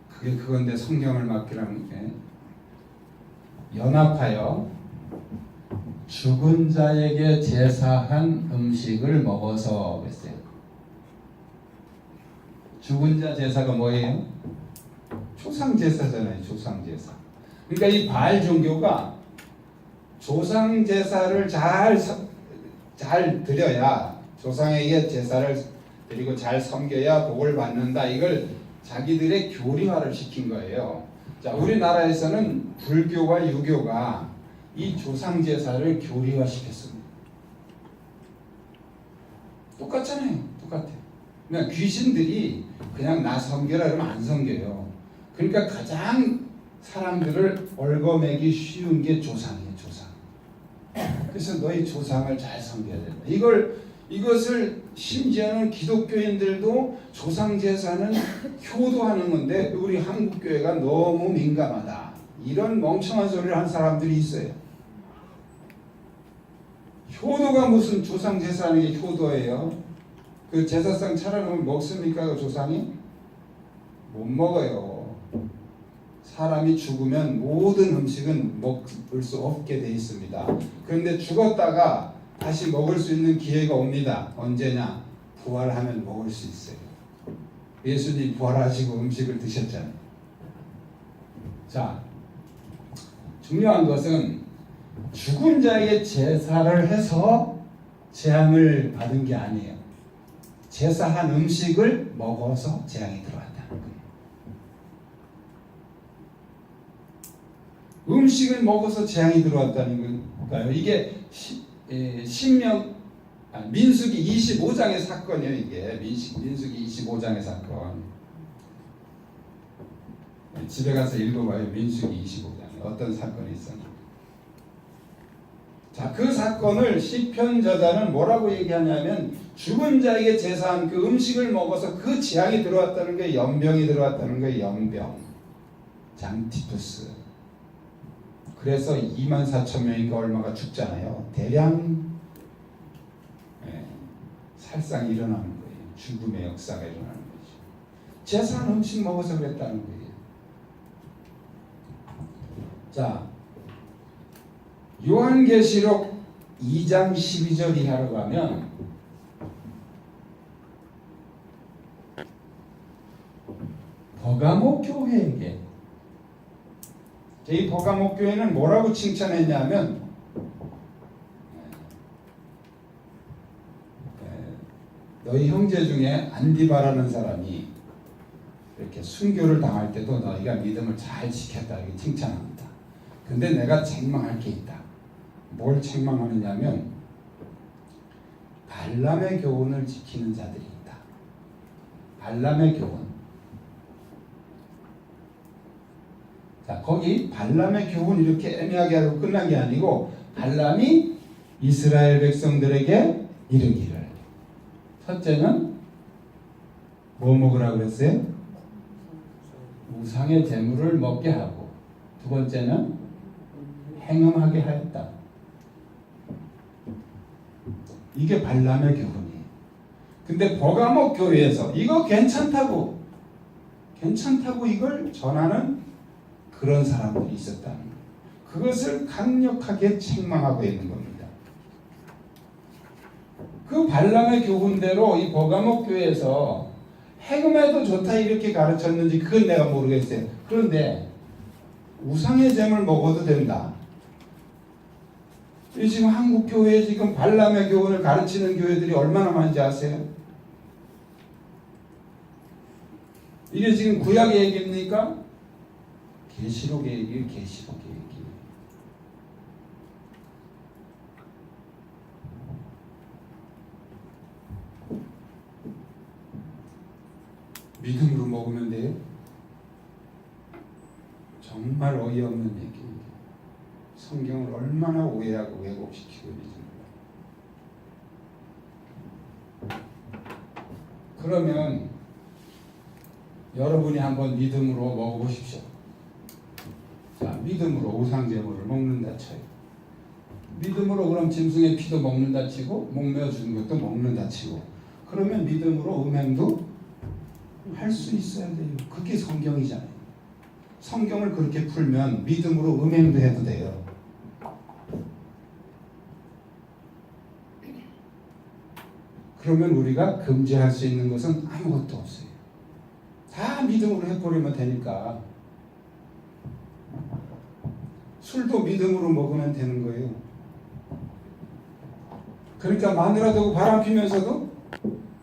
그게 그건데 성경을 맡기라는 게 연합하여 죽은 자에게 제사한 음식을 먹어서 그랬어요. 죽은 자 제사가 뭐예요? 조상 제사잖아요. 조상 제사. 그러니까 이 바알 종교가 조상 제사를 잘 드려야, 조상에게 제사를 드리고 잘 섬겨야 복을 받는다. 이걸 자기들의 교리화를 시킨 거예요. 자, 우리나라에서는 불교와 유교가 이 조상 제사를 교리화 시켰습니다. 똑같잖아요. 똑같아요. 그러니까 귀신들이 그냥 나 섬겨라 그러면 안 섬겨요. 그러니까 가장 사람들을 얽어매기 쉬운 게 조상이에요. 조상. 그래서 너희 조상을 잘 섬겨야 된다. 이것을 심지어는 기독교인들도 조상 제사는 효도하는 건데 우리 한국 교회가 너무 민감하다. 이런 멍청한 소리를 한 사람들이 있어요. 효도가 무슨 조상 제사하는 게 효도예요? 그 제사상 차려놓으면 먹습니까? 그 조상이? 못 먹어요. 사람이 죽으면 모든 음식은 먹을 수 없게 돼 있습니다. 그런데 죽었다가 다시 먹을 수 있는 기회가 옵니다. 언제냐? 부활하면 먹을 수 있어요. 예수님 부활하시고 음식을 드셨잖아요. 자, 중요한 것은 죽은 자에게 제사를 해서 재앙을 받은 게 아니에요. 제사한 음식을 먹어서 재앙이 들어왔다는 거예요. 음식을 먹어서 재앙이 들어왔다는 건가요? 이게 민수기 25장의 사건이에요. 이게 민수기 25장의 사건. 집에 가서 읽어봐요. 민수기 25장에 어떤 사건이 있었나. 자, 그 사건을 시편 저자는 뭐라고 얘기하냐면, 죽은 자에게 제사한 그 음식을 먹어서 그 재앙이 들어왔다는 게, 연병이 들어왔다는 게, 연병, 장티푸스. 그래서 24,000명인가 얼마가 죽잖아요. 대량 살상이 일어나는 거예요. 죽음의 역사가 일어나는 거죠. 제사한 음식 먹어서 그랬다는 거예요. 자, 요한계시록 2장 12절 이하로 가면 버가모 교회에게, 이 버가모 교회는 뭐라고 칭찬했냐면 너희 형제 중에 안디바라는 사람이 이렇게 순교를 당할 때도 너희가 믿음을 잘 지켰다 이렇게 칭찬합니다. 근데 내가 책망할 게 있다. 뭘 책망하느냐면 발람의 교훈을 지키는 자들이 있다. 발람의 교훈. 자, 거기 발람의 교훈 이렇게 애매하게 하고 끝난 게 아니고 발람이 이스라엘 백성들에게 이르기를 첫째는 뭐 먹으라 그랬어요? 우상의 제물을 먹게 하고 두 번째는 행음하게 하였다. 이게 발람의 교훈이에요. 근데 버가목 교회에서 이거 괜찮다고 이걸 전하는 그런 사람들이 있었다는 거예요. 그것을 강력하게 책망하고 있는 겁니다. 그 발람의 교훈대로 이 버가목 교회에서 행음해도 좋다 이렇게 가르쳤는지 그건 내가 모르겠어요. 그런데 우상의 잼을 먹어도 된다. 이 지금 한국 교회에 지금 발람의 교훈을 가르치는 교회들이 얼마나 많은지 아세요? 이게 지금 구약의 얘기입니까? 계시록의 얘기예요. 계시록의 얘기. 믿음으로 먹으면 돼요? 정말 어이없는 얘기입니다. 성경을 얼마나 오해하고 왜곡시키고 있는지. 그러면 여러분이 한번 믿음으로 먹어보십시오. 자, 믿음으로 우상제물을 먹는다 쳐요. 믿음으로 그럼 짐승의 피도 먹는다 치고 목매어 주는 것도 먹는다 치고 그러면 믿음으로 음행도 할 수 있어야 돼요. 그게 성경이잖아요. 성경을 그렇게 풀면 믿음으로 음행도 해도 돼요. 그러면 우리가 금지할 수 있는 것은 아무것도 없어요. 다 믿음으로 해버리면 되니까. 술도 믿음으로 먹으면 되는 거예요. 그러니까 마누라 되고 바람 피면서도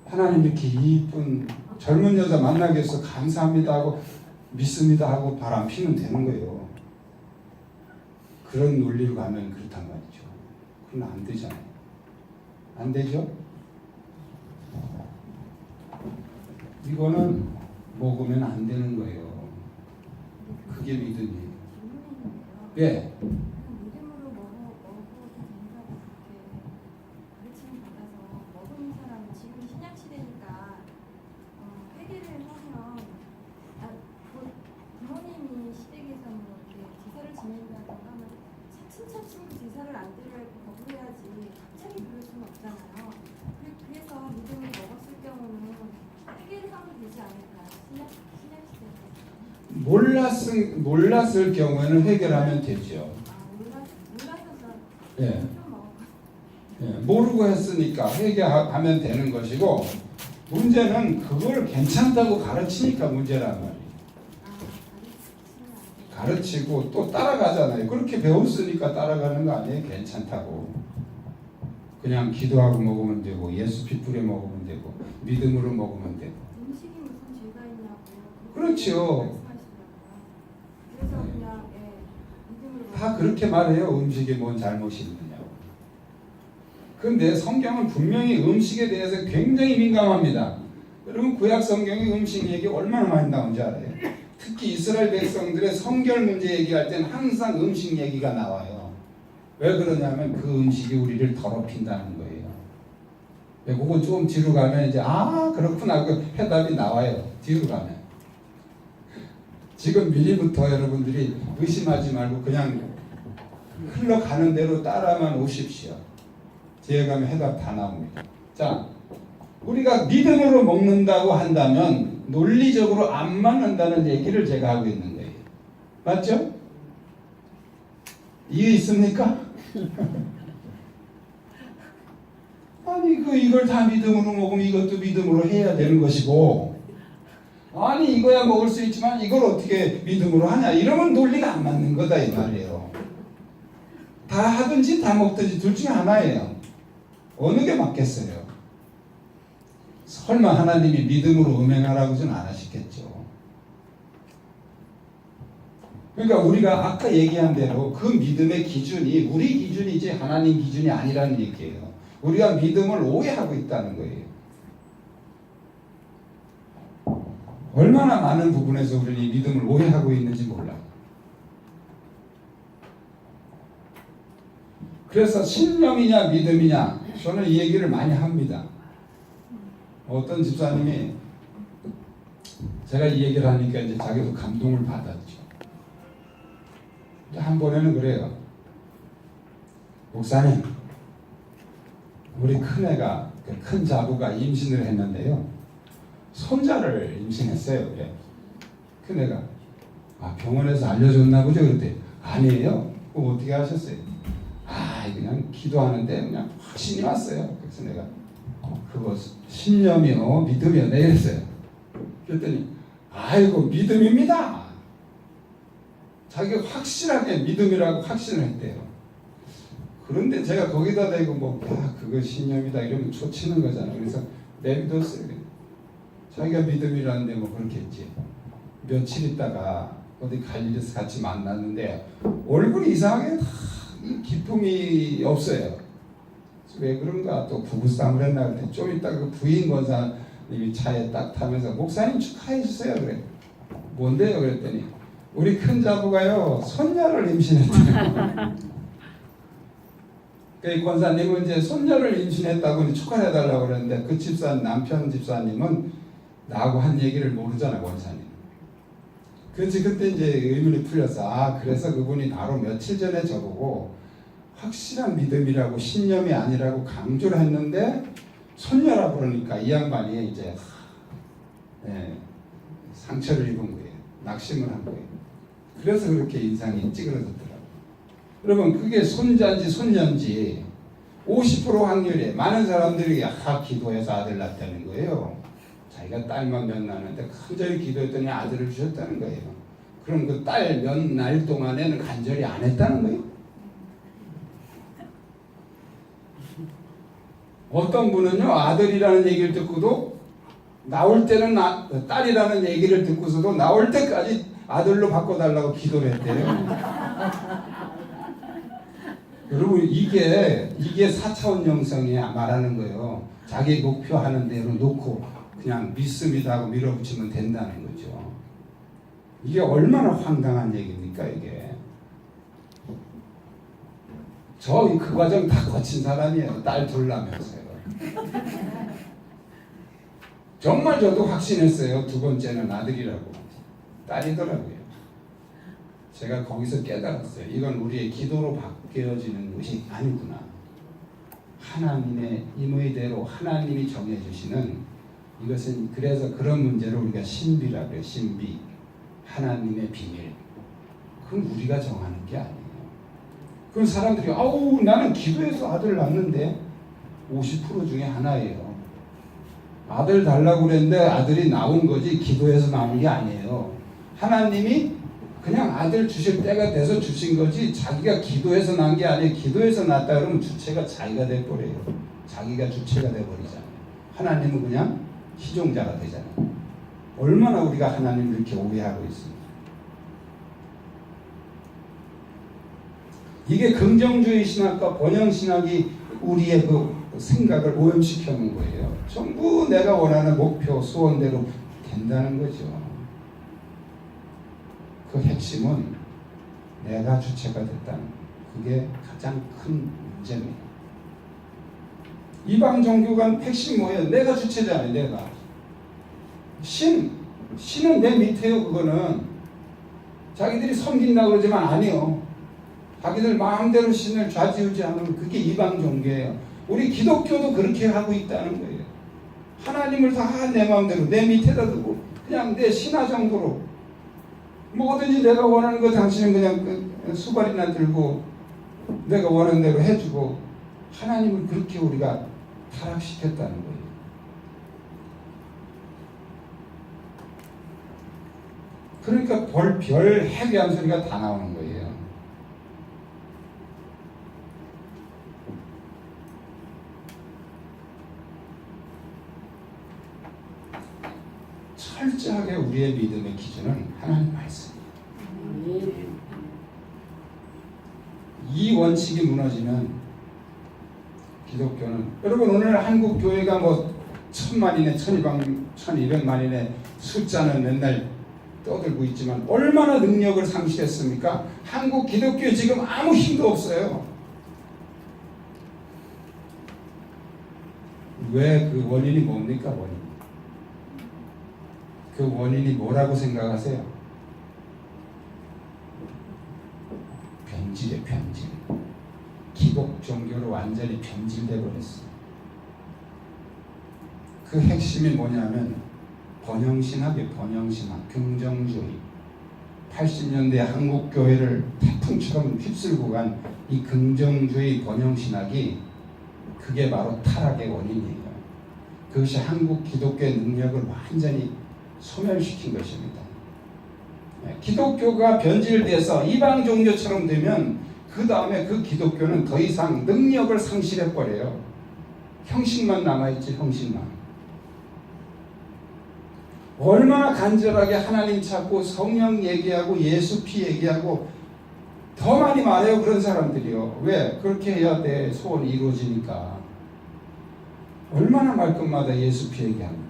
하나님 이렇게 이쁜 젊은 여자 만나게 해서 감사합니다 하고 믿습니다 하고 바람 피면 되는 거예요. 그런 논리로 가면 그렇단 말이죠. 그건 안 되잖아요. 안 되죠? 이거는 먹으면 안 되는 거예요. 그게 믿음이에요. 예. 믿음으로 먹어도 된다고 그렇게 가르침을 받아서 먹은 사람은 지금 신약 시대니까 회개를 하면 부모님이 시댁에서는 이렇게 제사를 지낸다든가 하면 차츰차츰 제사를 안 드려야 거부해야지 갑자기 그럴 수는 없잖아요. 그래서 믿음을 먹었을 경우는 회개를 하면 되지 않을까요? 신약 시대 몰랐을 경우에는 해결하면 되죠. 예. 예. 모르고 했으니까 회개하면 되는 것이고 문제는 그걸 괜찮다고 가르치니까 문제란 말이에요. 가르치고 또 따라가잖아요. 그렇게 배웠으니까 따라가는 거 아니에요? 괜찮다고. 그냥 기도하고 먹으면 되고 예수 피 뿌려 먹으면 되고 믿음으로 먹으면 되고. 음식이 무슨 죄가 있냐고요? 그렇죠. 그래서 그냥 믿음으로 다 그렇게 말해요. 음식에 뭔 잘못이 있느냐고. 그런데 성경은 분명히 음식에 대해서 굉장히 민감합니다. 여러분 구약 성경의 음식 얘기 얼마나 많이 나온지 알아요? 특히 이스라엘 백성들의 성결 문제 얘기할 때는 항상 음식 얘기가 나와요. 왜 그러냐면 그 음식이 우리를 더럽힌다는 거예요. 그건 좀 뒤로 가면 이제 그렇구나 그 해답이 나와요. 뒤로 가면. 지금 미리부터 여러분들이 의심하지 말고 그냥 흘러가는 대로 따라만 오십시오. 뒤에 가면 해답 다 나옵니다. 자, 우리가 믿음으로 먹는다고 한다면 논리적으로 안 맞는다는 얘기를 제가 하고 있는 거예요. 맞죠? 이해 있습니까? 아니 이걸 다 믿음으로 먹으면 이것도 믿음으로 해야 되는 것이고 아니 이거야 먹을 수 있지만 이걸 어떻게 믿음으로 하냐 이러면 논리가 안 맞는 거다 이 말이에요. 다 하든지 다 먹든지 둘 중에 하나예요. 어느 게 맞겠어요? 설마 하나님이 믿음으로 음행하라고는 안 하시겠죠. 그러니까 우리가 아까 얘기한 대로 그 믿음의 기준이 우리 기준이지 하나님 기준이 아니라는 얘기예요. 우리가 믿음을 오해하고 있다는 거예요. 얼마나 많은 부분에서 우리는 이 믿음을 오해하고 있는지 몰라. 그래서 신념이냐 믿음이냐 저는 이 얘기를 많이 합니다. 어떤 집사님이 제가 이 얘기를 하니까 이제 자기도 감동을 받았죠. 한 번에는 그래요. 목사님, 우리 큰애가 큰 자부가 임신을 했는데요. 손자를 임신했어요. 그래. 큰애가 병원에서 알려줬나 보죠. 그랬더니 아니에요. 그럼 어떻게 하셨어요? 그냥 기도하는데 그냥 확신이 왔어요. 그래서 내가 그거 신념이요 믿음이요 내 이랬어요. 그랬더니 아이고 믿음입니다. 자기가 확실하게 믿음이라고 확신을 했대요. 그런데 제가 거기다 대고 그거 신념이다 이러면 초치는 거잖아요. 그래서 내믿었어요. 자기가 믿음이라는데 그렇게 했지. 며칠 있다가 어디 갈릴리에서 같이 만났는데 얼굴이 이상하게 기쁨이 없어요. 왜 그런가 또 부부싸움을 했나 그랬더니 좀 있다가 그 부인 권사님이 차에 딱 타면서 목사님 축하해 주세요 그래. 뭔데요? 그랬더니 우리 큰 자부가요 손녀를 임신했대요. 그 권사님은 이제 손녀를 임신했다고 축하해 달라고 그랬는데 그 남편 집사님은 나하고 한 얘기를 모르잖아 권사님. 그렇지 그때 이제 의문이 풀려서 그래서 그분이 바로 며칠 전에 저보고 확실한 믿음이라고 신념이 아니라고 강조를 했는데 손녀라 그러니까 이 양반이 이제 상처를 입은 거예요. 낙심을 한 거예요. 그래서 그렇게 인상이 찌그러졌더라고요. 여러분 그게 손자인지 손녀인지 50% 확률에 많은 사람들이 기도해서 아들 낳았다는 거예요. 자기가 딸만 몇 낳았는데 간절히 기도했더니 아들을 주셨다는 거예요. 그럼 그 딸 몇 날 동안에는 간절히 안 했다는 거예요. 어떤 분은요 아들이라는 얘기를 듣고도 나올 때는 딸이라는 얘기를 듣고서도 나올 때까지 아들로 바꿔달라고 기도를 했대요. 여러분 이게 4차원 영성이 말하는 거예요. 자기 목표하는 대로 놓고 그냥 믿습니다 하고 밀어붙이면 된다는 거죠. 이게 얼마나 황당한 얘기입니까 이게. 저 그 과정 다 거친 사람이에요. 딸 둘 낳으면서요. 정말 저도 확신했어요. 두 번째는 아들이라고. 딸이더라고요. 제가 거기서 깨달았어요. 이건 우리의 기도로 바뀌어지는 것이 아니구나. 하나님의 임의대로 하나님이 정해주시는 이것은 그래서 그런 문제를 우리가 신비라고 해요. 신비. 하나님의 비밀. 그건 우리가 정하는 게 아니에요. 그럼 사람들이 나는 기도해서 아들 낳는데 50% 중에 하나예요. 아들 달라고 그랬는데 아들이 나온 거지 기도해서 나온 게 아니에요. 하나님이 그냥 아들 주실 때가 돼서 주신 거지 자기가 기도해서 난 게 아니에요. 기도해서 낳았다 그러면 주체가 자기가 돼버려요. 자기가 주체가 돼버리잖아요. 하나님은 그냥 시종자가 되잖아요. 얼마나 우리가 하나님을 이렇게 오해하고 있습니다. 이게 긍정주의 신학과 번영 신학이 우리의 그 생각을 오염시켜 놓은 거예요. 전부 내가 원하는 목표, 소원대로 된다는 거죠. 그 핵심은 내가 주체가 됐다는 거. 그게 가장 큰 문제입니다. 이방 종교가 핵심 뭐예요? 내가 주체잖아요. 내가. 신은 내 밑에요. 그거는 자기들이 섬긴다고 그러지만 아니요. 자기들 마음대로 신을 좌지우지하는 그게 이방 종교예요. 우리 기독교도 그렇게 하고 있다는 거예요. 하나님을 다 내 마음대로 내 밑에다 두고 그냥 내 신화 정도로 뭐든지 내가 원하는 거 당신은 그냥 수발이나 들고 내가 원하는 대로 해주고 하나님을 그렇게 우리가 타락시켰다는 거예요. 그러니까 별 해괴한 소리가 다 나오는 거예요. 우리의 믿음의 기준은 하나님 말씀이에요. 이 원칙이 무너지면 기독교는, 여러분 오늘 한국 교회가 뭐 1000만이네 1200만이네 숫자는 맨날 떠들고 있지만 얼마나 능력을 상실했습니까? 한국 기독교 지금 아무 힘도 없어요. 왜? 그 원인이 뭡니까? 원인. 그 원인이 뭐라고 생각하세요? 변질이에요. 변질. 기독 종교로 완전히 변질돼 버렸어요. 그 핵심이 뭐냐면 번영신학이에요. 번영신학, 긍정주의. 80년대 한국 교회를 태풍처럼 휩쓸고 간 이 긍정주의 번영신학이 그게 바로 타락의 원인이에요. 그것이 한국 기독교의 능력을 완전히 소멸시킨 것입니다. 기독교가 변질돼서 이방 종교처럼 되면 그 다음에 그 기독교는 더 이상 능력을 상실해버려요. 형식만 남아있지, 형식만. 얼마나 간절하게 하나님 찾고 성령 얘기하고 예수 피 얘기하고 더 많이 말해요. 그런 사람들이요. 왜? 그렇게 해야 돼. 소원이 이루어지니까. 얼마나 말끝마다 예수 피 얘기합니까?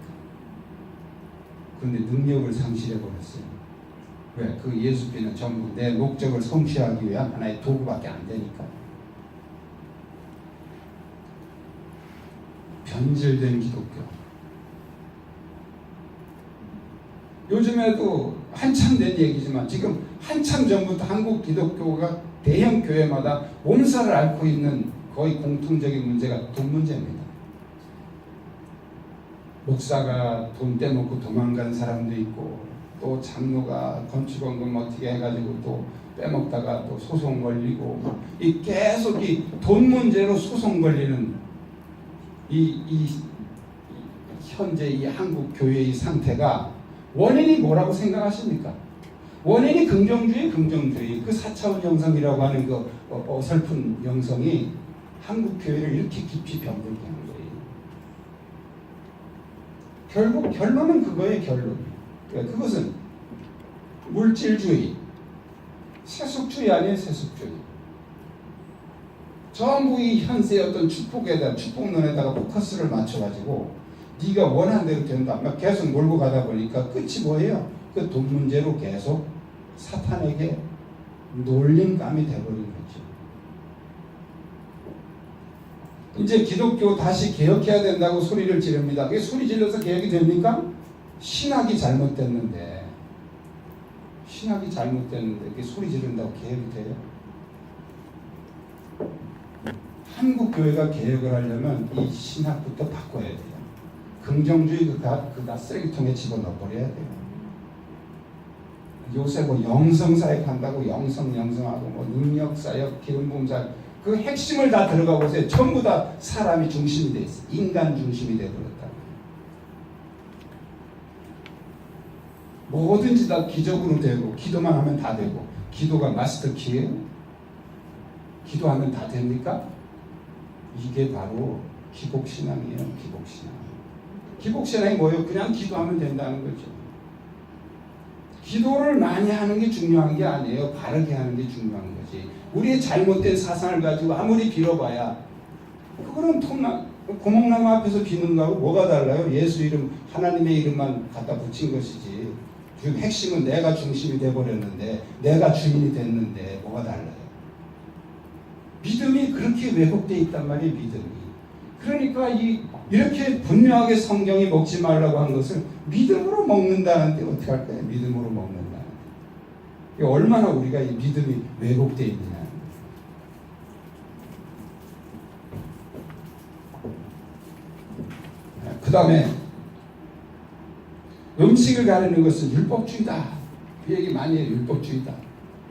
그런데 능력을 상실해버렸어요. 왜? 그 예수 피는 전부 내 목적을 성취하기 위한 하나의 도구밖에 안 되니까. 변질된 기독교. 요즘에도 한참 된 얘기지만 지금 한참 전부터 한국 기독교가 대형 교회마다 몸살을 앓고 있는 거의 공통적인 문제가 돈 문제입니다. 목사가 돈 떼놓고 도망간 사람도 있고, 또 장로가 건축원금 어떻게 해가지고 또 빼먹다가 또 소송 걸리고, 이 계속 이 돈 문제로 소송 걸리는 이 현재 이 한국 교회의 상태가 원인이 뭐라고 생각하십니까? 원인이 긍정주의. 그 4차원 영성이라고 하는 그 어설픈 영성이 한국 교회를 이렇게 깊이 병들게 하는 거예요. 결국 결론은 그거예요. 결론. 그러니까 그것은 물질주의, 세속주의 아니에요. 세속주의. 전부 이 현세의 어떤 축복론에다가 포커스를 맞춰가지고 네가 원하는 대로 된다. 막 계속 몰고 가다 보니까 끝이 뭐예요? 그 돈 문제로 계속 사탄에게 놀림감이 돼버린 거죠. 이제 기독교 다시 개혁해야 된다고 소리를 지릅니다. 그게 소리 질러서 개혁이 됩니까? 신학이 잘못됐는데 그게 소리 지른다고 개혁이 돼요? 한국 교회가 개혁을 하려면 이 신학부터 바꿔야 돼요. 긍정주의 그가 쓰레기통에 집어넣어버려야 돼요. 요새 뭐 영성사역 한다고 영성하고 뭐 능력사역, 기름부음사역, 그 핵심을 다 들어가 보세요. 전부 다 사람이 중심이 돼 있어요. 인간 중심이 돼 버렸다. 뭐든지 다 기적으로 되고, 기도만 하면 다 되고, 기도가 마스터키예요? 기도하면 다 됩니까? 이게 바로 기복신앙이에요. 기복신앙이 뭐예요? 그냥 기도하면 된다는 거죠. 기도를 많이 하는 게 중요한 게 아니에요. 바르게 하는 게 중요한 거지. 우리의 잘못된 사상을 가지고 아무리 빌어봐야 그거는 구멍나무 앞에서 비는 거하고 뭐가 달라요? 예수 이름, 하나님의 이름만 갖다 붙인 것이지. 지금 핵심은 내가 중심이 돼버렸는데, 내가 주인이 됐는데 뭐가 달라요? 믿음이 그렇게 왜곡되어 있단 말이에요. 믿음이. 그러니까 이렇게 분명하게 성경이 먹지 말라고 한 것을 믿음으로 먹는다는데 어떻게 할까요? 믿음으로 먹는다는데. 얼마나 우리가 이 믿음이 왜곡되어 있느냐. 그 다음에 음식을 가리는 것은 율법주의다. 그 얘기 많이 해요. 율법주의다.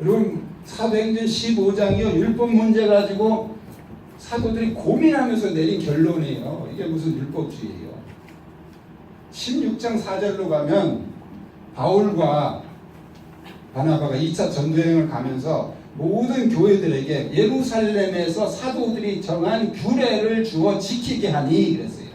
여러분 사도행전 15장이요. 율법 문제 가지고 사도들이 고민하면서 내린 결론이에요. 이게 무슨 율법주의예요. 16장 4절로 가면 바울과 바나바가 2차 전도여행을 가면서 모든 교회들에게 예루살렘에서 사도들이 정한 규례를 주어 지키게 하니 그랬어요.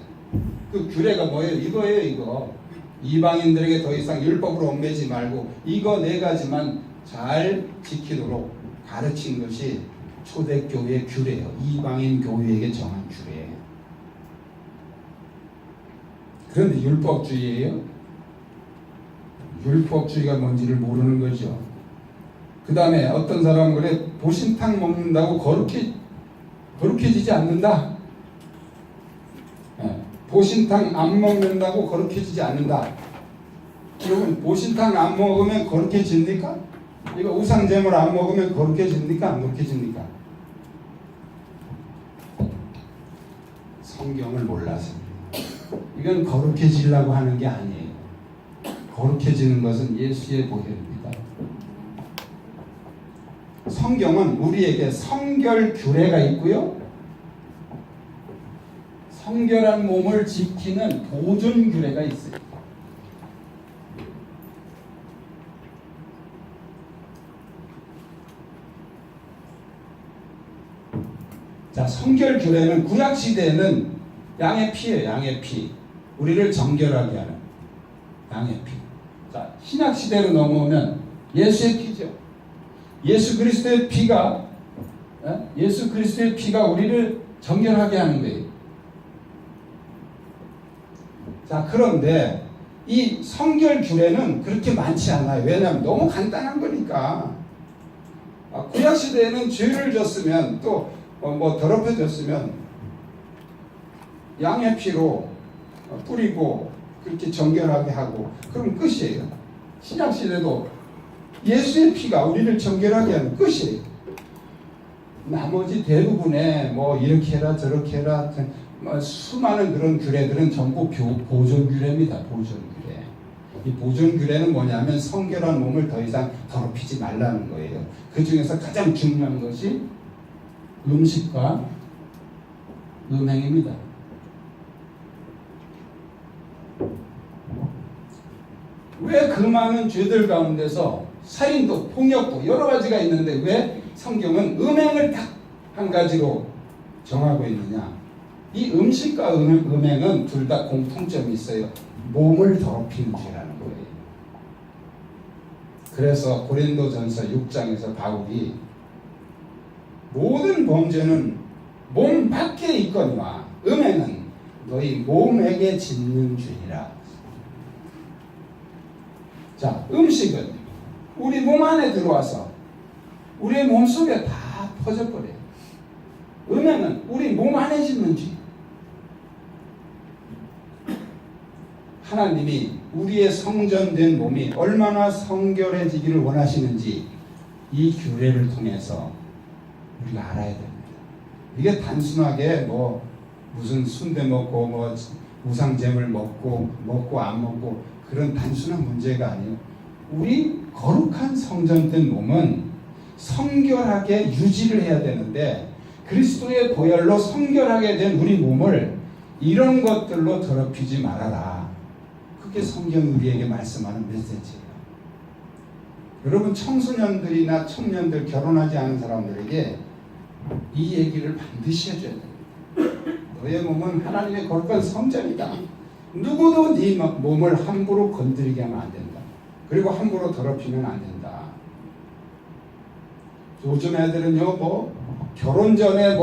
그 규례가 뭐예요? 이거예요. 이거. 이방인들에게 더 이상 율법으로 얽매지 말고 이거 네 가지만 잘 지키도록 가르친 것이 초대교회의 규례예요. 이방인 교회에게 정한 규례예요. 그런데 율법주의예요. 율법주의가 뭔지를 모르는 거죠. 그 다음에 어떤 사람은 그래, 보신탕 먹는다고 거룩해지지 않는다. 보신탕 안 먹는다고 거룩해지지 않는다. 여러분, 보신탕 안 먹으면 거룩해집니까? 이거 우상제물 안 먹으면 거룩해집니까? 안 거룩해집니까? 성경을 몰라서 이건 거룩해지려고 하는 게 아니에요. 거룩해지는 것은 예수의 보혈입니다. 성경은 우리에게 성결 규례가 있고요, 성결한 몸을 지키는 보존 규례가 있어요. 자, 성결 규례는 구약 시대에는 양의 피예요. 양의 피. 우리를 정결하게 하는 양의 피. 자, 신약 시대로 넘어오면 예수의 피죠. 예수 그리스도의 피가 우리를 정결하게 하는 거예요. 자, 그런데 이 성결 규례는 그렇게 많지 않아요. 왜냐하면 너무 간단한 거니까. 구약 시대에는 죄를 졌으면 또 더럽혀졌으면 양의 피로 뿌리고 그렇게 정결하게 하고 그럼 끝이에요. 신약 시대도 예수의 피가 우리를 정결하게 하는 끝이에요. 나머지 대부분의 이렇게 해라 저렇게 해라 수많은 그런 규례들은 전부 보존 규례입니다. 보존 규례. 이 보존 규례는 뭐냐면 성결한 몸을 더 이상 더럽히지 말라는 거예요. 그 중에서 가장 중요한 것이 음식과 음행입니다. 왜 그 많은 죄들 가운데서 살인도 폭력도 여러 가지가 있는데 왜 성경은 음행을 딱 한 가지로 정하고 있느냐? 이 음식과 음행은 둘 다 공통점이 있어요. 몸을 더럽히는 죄라는 거예요. 그래서 고린도전서 6장에서 바울이 모든 범죄는 몸 밖에 있거니와 음행은 너희 몸에게 짓는 죄니라. 자, 음식은 우리 몸 안에 들어와서 우리의 몸 속에 다 퍼져버려요. 음행은 우리 몸 안에 짓는 죄. 하나님이 우리의 성전된 몸이 얼마나 성결해지기를 원하시는지 이 규례를 통해서 우리가 알아야 됩니다. 이게 단순하게 무슨 순대 먹고 우상잼을 먹고 안 먹고 그런 단순한 문제가 아니에요. 우리 거룩한 성전된 몸은 성결하게 유지를 해야 되는데 그리스도의 보혈로 성결하게 된 우리 몸을 이런 것들로 더럽히지 말아라. 그게 성경이 우리에게 말씀하는 메시지예요. 여러분, 청소년들이나 청년들, 결혼하지 않은 사람들에게 이 얘기를 반드시 해줘야 돼요. 너의 몸은 하나님의 거룩한 성전이다. 누구도 네 몸을 함부로 건드리게 하면 안 된다. 그리고 함부로 더럽히면 안 된다. 요즘 애들은요, 결혼 전에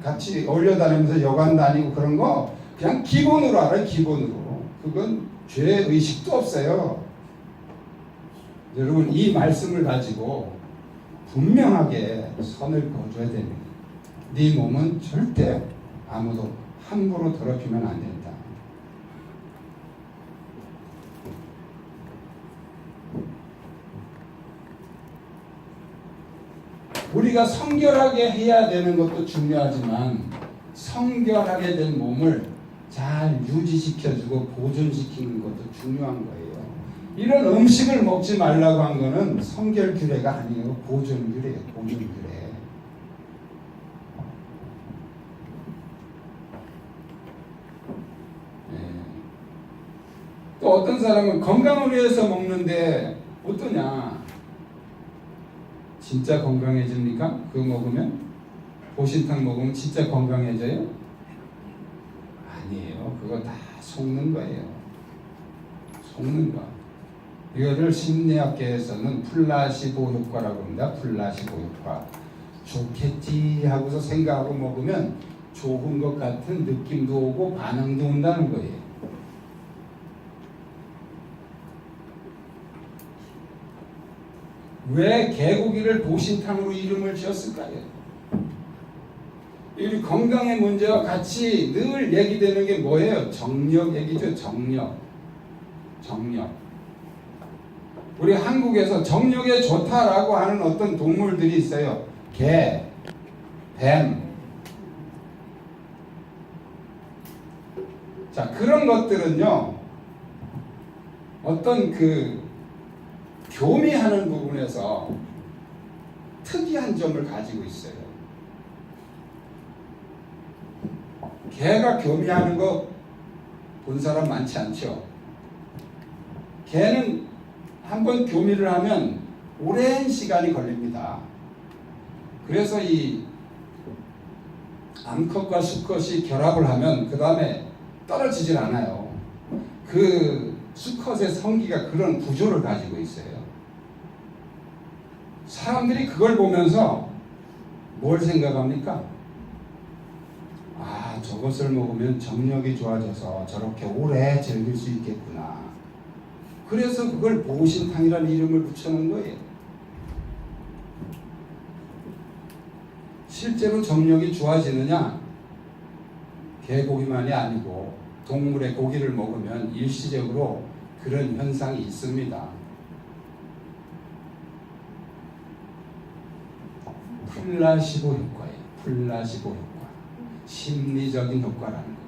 같이 어울려 다니면서 여관 다니고 그런 거 그냥 기본으로 알아요. 기본으로. 그건 죄 의식도 없어요. 여러분, 이 말씀을 가지고 분명하게 선을 그어줘야 됩니다. 네 몸은 절대 아무도 함부로 더럽히면 안 된다. 우리가 성결하게 해야 되는 것도 중요하지만 성결하게 된 몸을 잘 유지시켜주고 보존시키는 것도 중요한 거예요. 이런 음식을 먹지 말라고 한 거는 성결 규례가 아니에요. 보존 규례예요. 보존 규례. 또 어떤 사람은 건강을 위해서 먹는데 어떠냐? 진짜 건강해집니까? 그거 먹으면? 보신탕 먹으면 진짜 건강해져요? 아니에요. 그거 다 속는 거예요. 속는 거. 이거를 심리학계에서는 플라시보 효과라고 합니다. 플라시보 효과. 좋겠지 하고서 생각하고 먹으면 좋은 것 같은 느낌도 오고 반응도 온다는 거예요. 왜 개고기를 보신탕으로 이름을 지었을까요? 이 건강의 문제와 같이 늘 얘기되는 게 뭐예요? 정력 얘기죠. 정력. 우리 한국에서 정력에 좋다라고 하는 어떤 동물들이 있어요. 개, 뱀. 자, 그런 것들은요, 어떤 교미하는 부분에서 특이한 점을 가지고 있어요. 개가 교미하는 거 본 사람 많지 않죠? 개는 한번 교미를 하면 오랜 시간이 걸립니다. 그래서 이 암컷과 수컷이 결합을 하면 그 다음에 떨어지질 않아요. 그 수컷의 성기가 그런 구조를 가지고 있어요. 사람들이 그걸 보면서 뭘 생각합니까? 아, 저것을 먹으면 정력이 좋아져서 저렇게 오래 즐길 수 있겠구나. 그래서 그걸 보신탕이라는 이름을 붙여놓은 거예요. 실제로 정력이 좋아지느냐? 개고기만이 아니고 동물의 고기를 먹으면 일시적으로 그런 현상이 있습니다. 플라시보 효과예요. 플라시보 효과. 심리적인 효과라는 겁니다.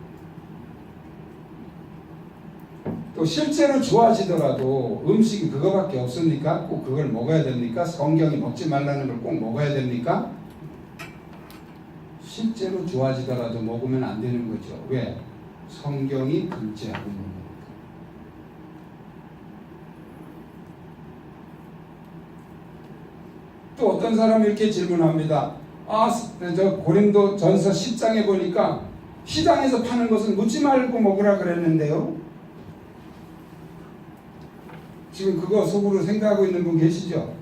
또 실제로 좋아지더라도 음식이 그거밖에 없습니까? 꼭 그걸 먹어야 됩니까? 성경이 먹지 말라는 걸 꼭 먹어야 됩니까? 실제로 좋아지더라도 먹으면 안 되는 거죠. 왜? 성경이 금지하고 있는 거니까. 또 어떤 사람이 이렇게 질문합니다. 저 고린도 전서 10장에 보니까 시장에서 파는 것은 묻지 말고 먹으라 그랬는데요. 지금 그거 속으로 생각하고 있는 분 계시죠?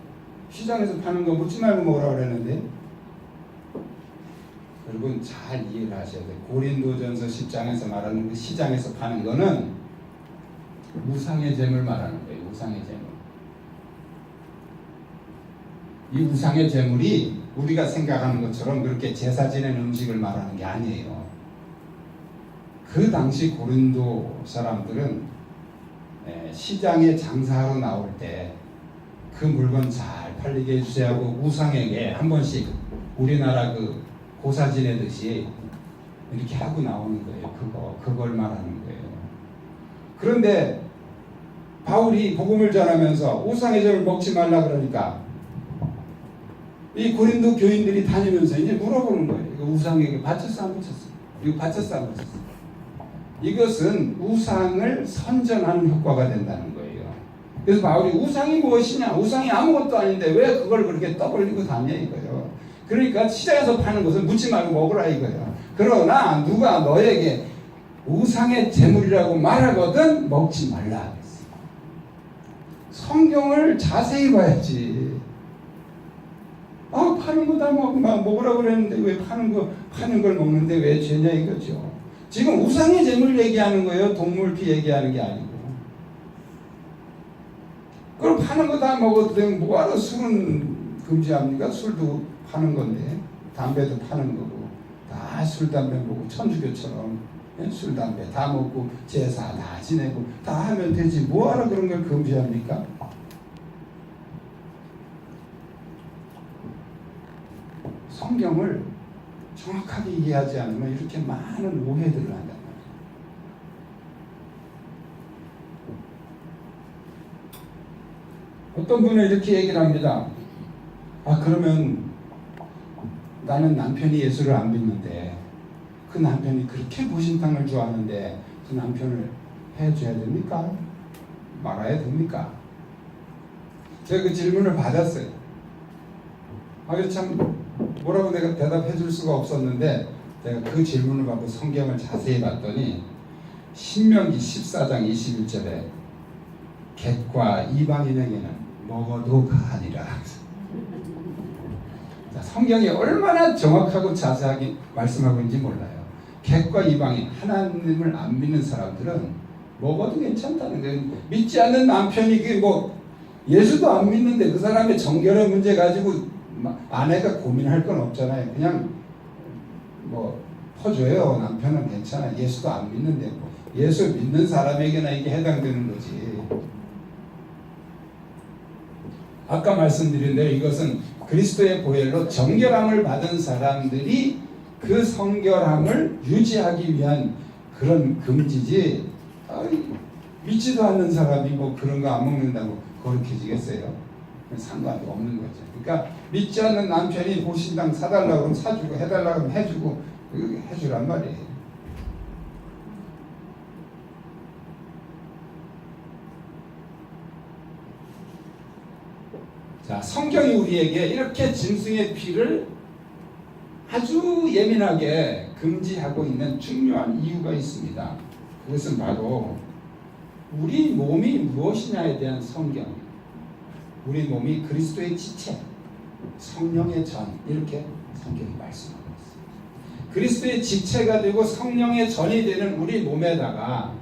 시장에서 파는 거 묻지 말고 먹으라 그랬는데. 여러분 잘 이해를 하셔야 돼요. 고린도전서 10장에서 말하는 그 시장에서 파는 거는 우상의 재물 말하는 거예요. 우상의 재물. 이 우상의 재물이 우리가 생각하는 것처럼 그렇게 제사 지낸 음식을 말하는 게 아니에요. 그 당시 고린도 사람들은 시장에 장사하러 나올 때 그 물건 잘 팔리게 해주세요 하고 우상에게 한 번씩 우리나라 그 고사 지내듯이 이렇게 하고 나오는 거예요. 그걸 말하는 거예요. 그런데 바울이 복음을 전하면서 우상의 재물 먹지 말라 그러니까 이 고린도 교인들이 다니면서 이제 물어보는 거예요. 이거 우상에게 바쳤어 안 바쳤어? 이거 바쳤어 안 바쳤어? 이것은 우상을 선전하는 효과가 된다는 거예요. 그래서 바울이 우상이 무엇이냐? 우상이 아무것도 아닌데 왜 그걸 그렇게 떠벌리고 다녀 이거예요. 그러니까 시장에서 파는 것은 묻지 말고 먹으라 이거예요. 그러나 누가 너에게 우상의 재물이라고 말하거든 먹지 말라. 성경을 자세히 봐야지. 파는 거 다 먹으라고 그랬는데 왜 파는 걸 먹는데 왜 죄냐 이거죠. 지금 우상의 재물 얘기하는 거예요. 동물피 얘기하는 게 아니고. 그럼 파는 거 다 먹어도 되면 뭐하러 술은 금지합니까? 술도 파는 건데 담배도 파는 거고 다 술 담배 먹고 천주교처럼 술 담배 다 먹고 제사 다 지내고 다 하면 되지 뭐하러 그런 걸 금지합니까? 성경을 정확하게 이해하지 않으면 이렇게 많은 오해들을 한단 말이에요. 어떤 분은 이렇게 얘기를 합니다. 그러면 나는 남편이 예수를 안 믿는데 그 남편이 그렇게 보신탕을 좋아하는데 그 남편을 해줘야 됩니까? 말아야 됩니까? 제가 그 질문을 받았어요. 참 뭐라고 내가 대답해 줄 수가 없었는데 제가 그 질문을 받고 성경을 자세히 봤더니 신명기 14장 21절에 객과 이방인에게는 먹어도 가하니라. 자, 성경이 얼마나 정확하고 자세하게 말씀하고 있는지 몰라요. 객과 이방인, 하나님을 안 믿는 사람들은 먹어도 괜찮다는 거예요. 믿지 않는 남편이 그게 뭐 예수도 안 믿는데 그 사람의 정결의 문제 가지고 아내가 고민할 건 없잖아요. 그냥 뭐 퍼줘요. 남편은 괜찮아. 예수도 안 믿는데 뭐 예수 믿는 사람에게나 이게 해당되는 거지. 아까 말씀드린 대로 이것은 그리스도의 보혈로 정결함을 받은 사람들이 그 성결함을 유지하기 위한 그런 금지지. 믿지도 않는 사람이 뭐 그런 거 안 먹는다고 거룩해지겠어요? 상관이 없는 거죠. 그러니까 믿지 않는 남편이 보신당 사달라고 하면 사주고 해달라고 하면 해주고 해주란 말이에요. 자, 성경이 우리에게 이렇게 짐승의 피를 아주 예민하게 금지하고 있는 중요한 이유가 있습니다. 그것은 바로 우리 몸이 무엇이냐에 대한 성경, 우리 몸이 그리스도의 지체, 성령의 전, 이렇게 성경이 말씀하고 있습니다. 그리스도의 지체가 되고 성령의 전이 되는 우리 몸에다가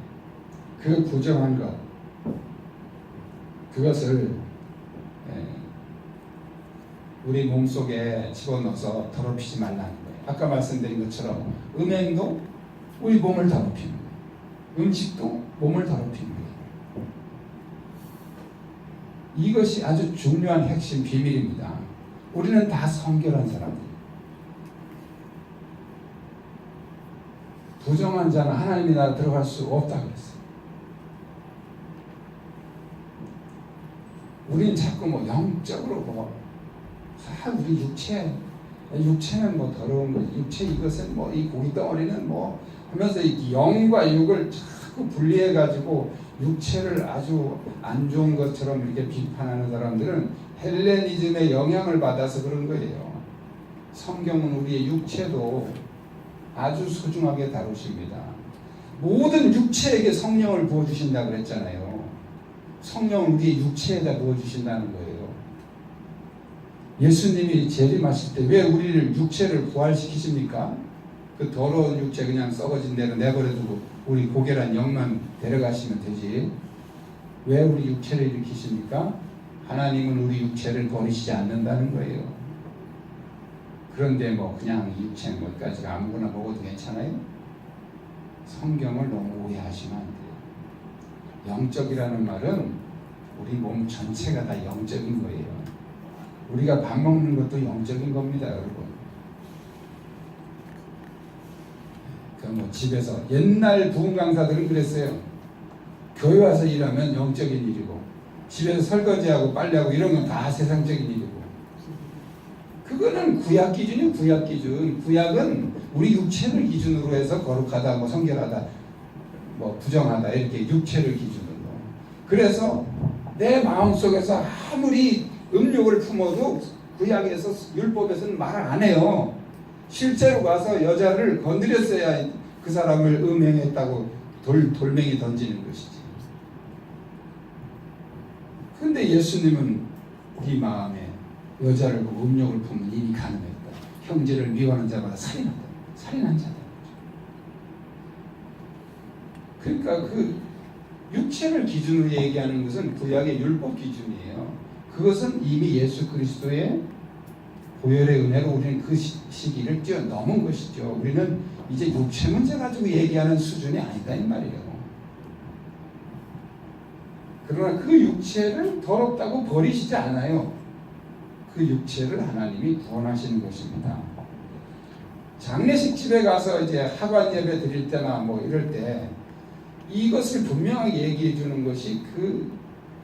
그 부정한 것, 그것을 우리 몸속에 집어넣어서 더럽히지 말라는 거예요. 아까 말씀드린 것처럼 음행도 우리 몸을 더럽히는 거예요. 음식도 몸을 더럽히는 거예요. 이것이 아주 중요한 핵심 비밀입니다. 우리는 다 성결한 사람들. 부정한 자는 하나님의 나라 들어갈 수 없다 그랬어요. 우리는 자꾸 뭐 영적으로 뭐 우리 육체는 뭐 더러운 거지. 육체 이것은 뭐 이 고기 덩어리는 뭐 하면서 이 영과 육을 자꾸 분리해 가지고 육체를 아주 안 좋은 것처럼 이렇게 비판하는 사람들은 헬레니즘의 영향을 받아서 그런 거예요. 성경은 우리의 육체도 아주 소중하게 다루십니다. 모든 육체에게 성령을 부어주신다 그랬잖아요. 성령을 우리의 육체에다 부어주신다는 거예요. 예수님이 재림하실 때 왜 우리를 육체를 부활시키십니까? 그 더러운 육체 그냥 썩어진 대로 내버려두고 우리 고결한 영만 데려가시면 되지. 왜 우리 육체를 일으키십니까? 하나님은 우리 육체를 버리시지 않는다는 거예요. 그런데 뭐 그냥 육체 뭐까지 아무거나 먹어도 괜찮아요? 성경을 너무 오해하시면 안 돼요. 영적이라는 말은 우리 몸 전체가 다 영적인 거예요. 우리가 밥 먹는 것도 영적인 겁니다, 여러분. 뭐 집에서 옛날 부흥 강사들은 그랬어요. 교회 와서 일하면 영적인 일이고 집에서 설거지하고 빨래하고 이런 건 다 세상적인 일이고. 그거는 구약 기준이에요. 구약 기준. 구약은 우리 육체를 기준으로 해서 거룩하다, 뭐 성결하다, 뭐 부정하다 이렇게 육체를 기준으로. 그래서 내 마음속에서 아무리 음욕을 품어도 구약에서 율법에서는 말을 안 해요. 실제로 가서 여자를 건드렸어야 그 사람을 음행했다고 돌멩이 던지는 것이지. 그런데 예수님은 네 마음에 여자를 보고 음욕을 품은 이미 가늠했다. 형제를 미워하는 자마다 살인한다. 살인한 자다. 그러니까 그 육체를 기준으로 얘기하는 것은 구약의 율법 기준이에요. 그것은 이미 예수 그리스도의 보혈의 은혜로 우리는 그 시기를 뛰어넘은 것이죠. 우리는 이제 육체 문제 가지고 얘기하는 수준이 아니다 이 말이에요. 그러나 그 육체를 더럽다고 버리시지 않아요. 그 육체를 하나님이 구원하시는 것입니다. 장례식 집에 가서 이제 하관 예배 드릴 때나 뭐 이럴 때 이것을 분명하게 얘기해 주는 것이 그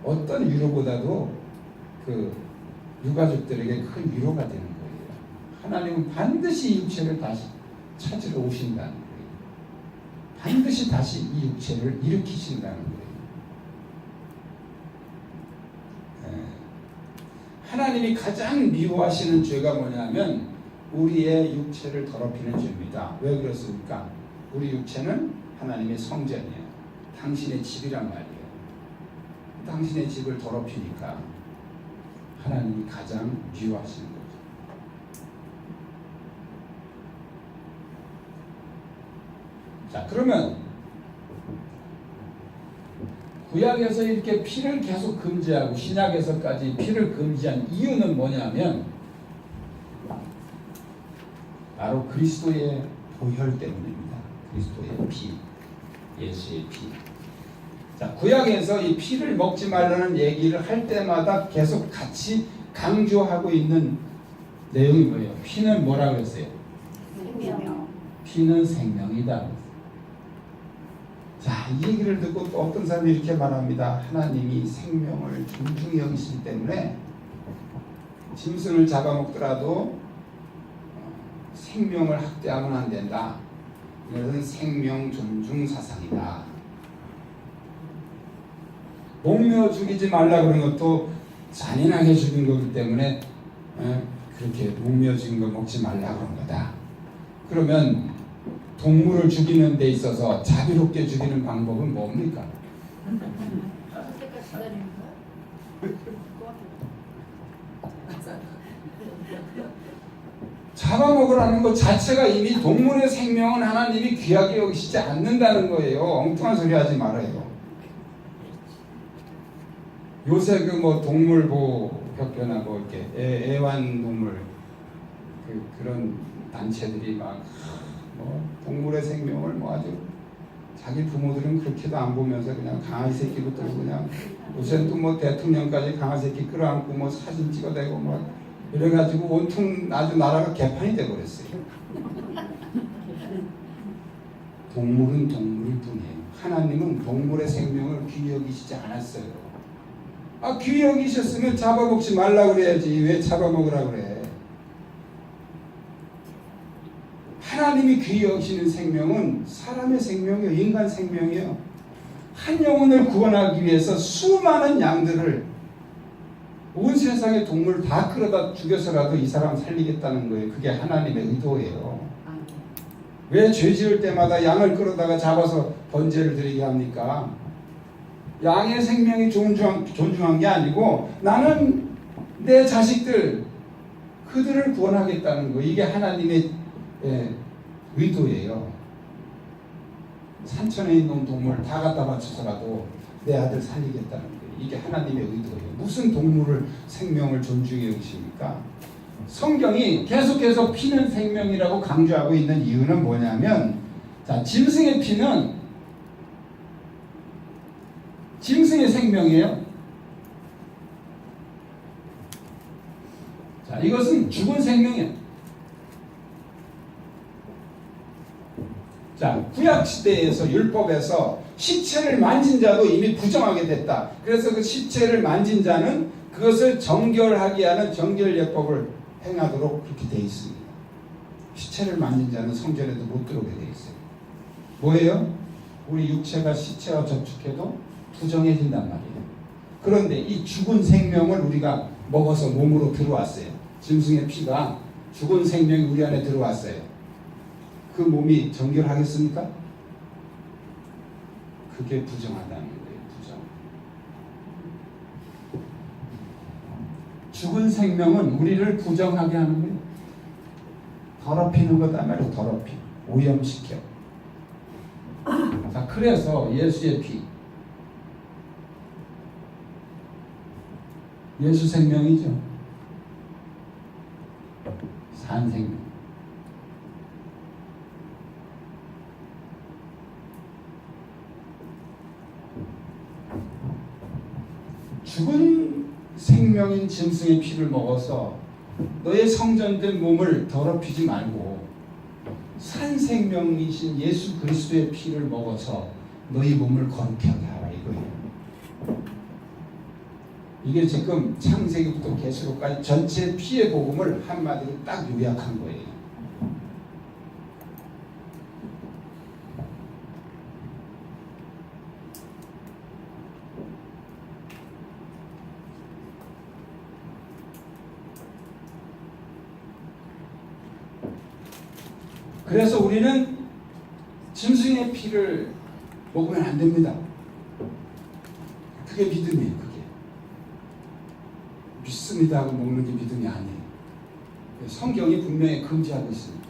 어떤 위로보다도 그 유가족들에게 큰 위로가 되는 거예요. 하나님은 반드시 육체를 다시 찾으러 오신다는 거예요. 반드시 다시 이 육체를 일으키신다는 거예요. 하나님이 가장 미워하시는 죄가 뭐냐면 우리의 육체를 더럽히는 죄입니다. 왜 그렇습니까? 우리 육체는 하나님의 성전이에요. 당신의 집이란 말이에요. 당신의 집을 더럽히니까 하나님이 가장 미워하시는 거죠. 자, 그러면 구약에서 이렇게 피를 계속 금지하고 신약에서까지 피를 금지한 이유는 뭐냐면 바로 그리스도의 보혈 때문입니다. 그리스도의 피, 예수의 피. 자, 구약에서 이 피를 먹지 말라는 얘기를 할 때마다 계속 같이 강조하고 있는 내용이 뭐예요? 피는 뭐라고 했어요? 생명. 피는 생명이다. 자, 이 얘기를 듣고 또 어떤 사람이 이렇게 말합니다. 하나님이 생명을 존중히 여기시기 때문에 짐승을 잡아먹더라도 생명을 학대하면 안 된다. 이것은 생명 존중 사상이다. 목며 죽이지 말라 그런 것도 잔인하게 죽인 거기 때문에 그렇게 목며 죽인 걸 먹지 말라 그런 거다. 그러면 동물을 죽이는 데 있어서 자비롭게 죽이는 방법은 뭡니까? 그때까지 기다리는 거야? 잡아먹으라는 것 자체가 이미 동물의 생명은 하나님이 귀하게 여기시지 않는다는 거예요. 엉뚱한 소리 하지 말아요. 요새 그 뭐 동물보호협회나 뭐 이렇게 애완동물 그런 단체들이 막 뭐 동물의 생명을 뭐 아주 자기 부모들은 그렇게도 안 보면서 그냥 강아지 새끼부터 그냥 요새 또 뭐 대통령까지 강아지 새끼 끌어안고 뭐 사진 찍어대고 뭐 이래가지고 온통 아주 나라가 개판이 돼버렸어요. 동물은 동물일 뿐이에요. 하나님은 동물의 생명을 귀히 여기시지 않았어요. 아, 귀히 여기셨으면 잡아먹지 말라 그래야지. 왜 잡아먹으라 그래? 하나님이 귀히 여기시는 생명은 사람의 생명이요, 인간 생명이요. 한 영혼을 구원하기 위해서 수많은 양들을 온 세상의 동물 다 끌어다 죽여서라도 이 사람 살리겠다는 거예요. 그게 하나님의 의도예요. 왜 죄 지을 때마다 양을 끌어다가 잡아서 번제를 드리게 합니까? 양의 생명이 존중한 게 아니고 나는 내 자식들 그들을 구원하겠다는 거. 이게 하나님의 의도예요. 산천에 있는 동물 다 갖다 바쳐서라도 내 아들 살리겠다는 거예요. 이게 하나님의 의도예요. 무슨 동물을 생명을 존중해 여기십니까? 성경이 계속해서 피는 생명이라고 강조하고 있는 이유는 뭐냐면, 자, 짐승의 피는 짐승의 생명이에요. 자, 이것은 죽은 생명이에요. 자, 구약 시대에서 율법에서 시체를 만진 자도 이미 부정하게 됐다. 그래서 그 시체를 만진 자는 그것을 정결하게 하는 정결예법을 행하도록 그렇게 되어 있습니다. 시체를 만진 자는 성전에도 못 들어오게 되어 있어요. 뭐예요? 우리 육체가 시체와 접촉해도 부정해진단 말이에요. 그런데 이 죽은 생명을 우리가 먹어서 몸으로 들어왔어요. 짐승의 피가 죽은 생명이 우리 안에 들어왔어요. 그 몸이 정결하겠습니까? 그게 부정하다는 거예요. 부정. 죽은 생명은 우리를 부정하게 하는 거예요. 더럽히는 거다 말이에요. 더럽히 오염시켜. 자, 그래서 예수의 피, 예수 생명이죠. 산 생명. 죽은 생명인 짐승의 피를 먹어서 너의 성전된 몸을 더럽히지 말고 산 생명이신 예수 그리스도의 피를 먹어서 너희 몸을 거룩하게 하라 이거예요. 이게 지금 창세기부터 계시록까지 전체 피의 복음을 한마디로 딱 요약한 거예요. 그래서 우리는 짐승의 피를 먹으면 안 됩니다. 그게 그게 믿음이에요. 그게 믿습니다 하고 먹는 게 믿음이 아니에요. 성경이 분명히 금지하고 있습니다.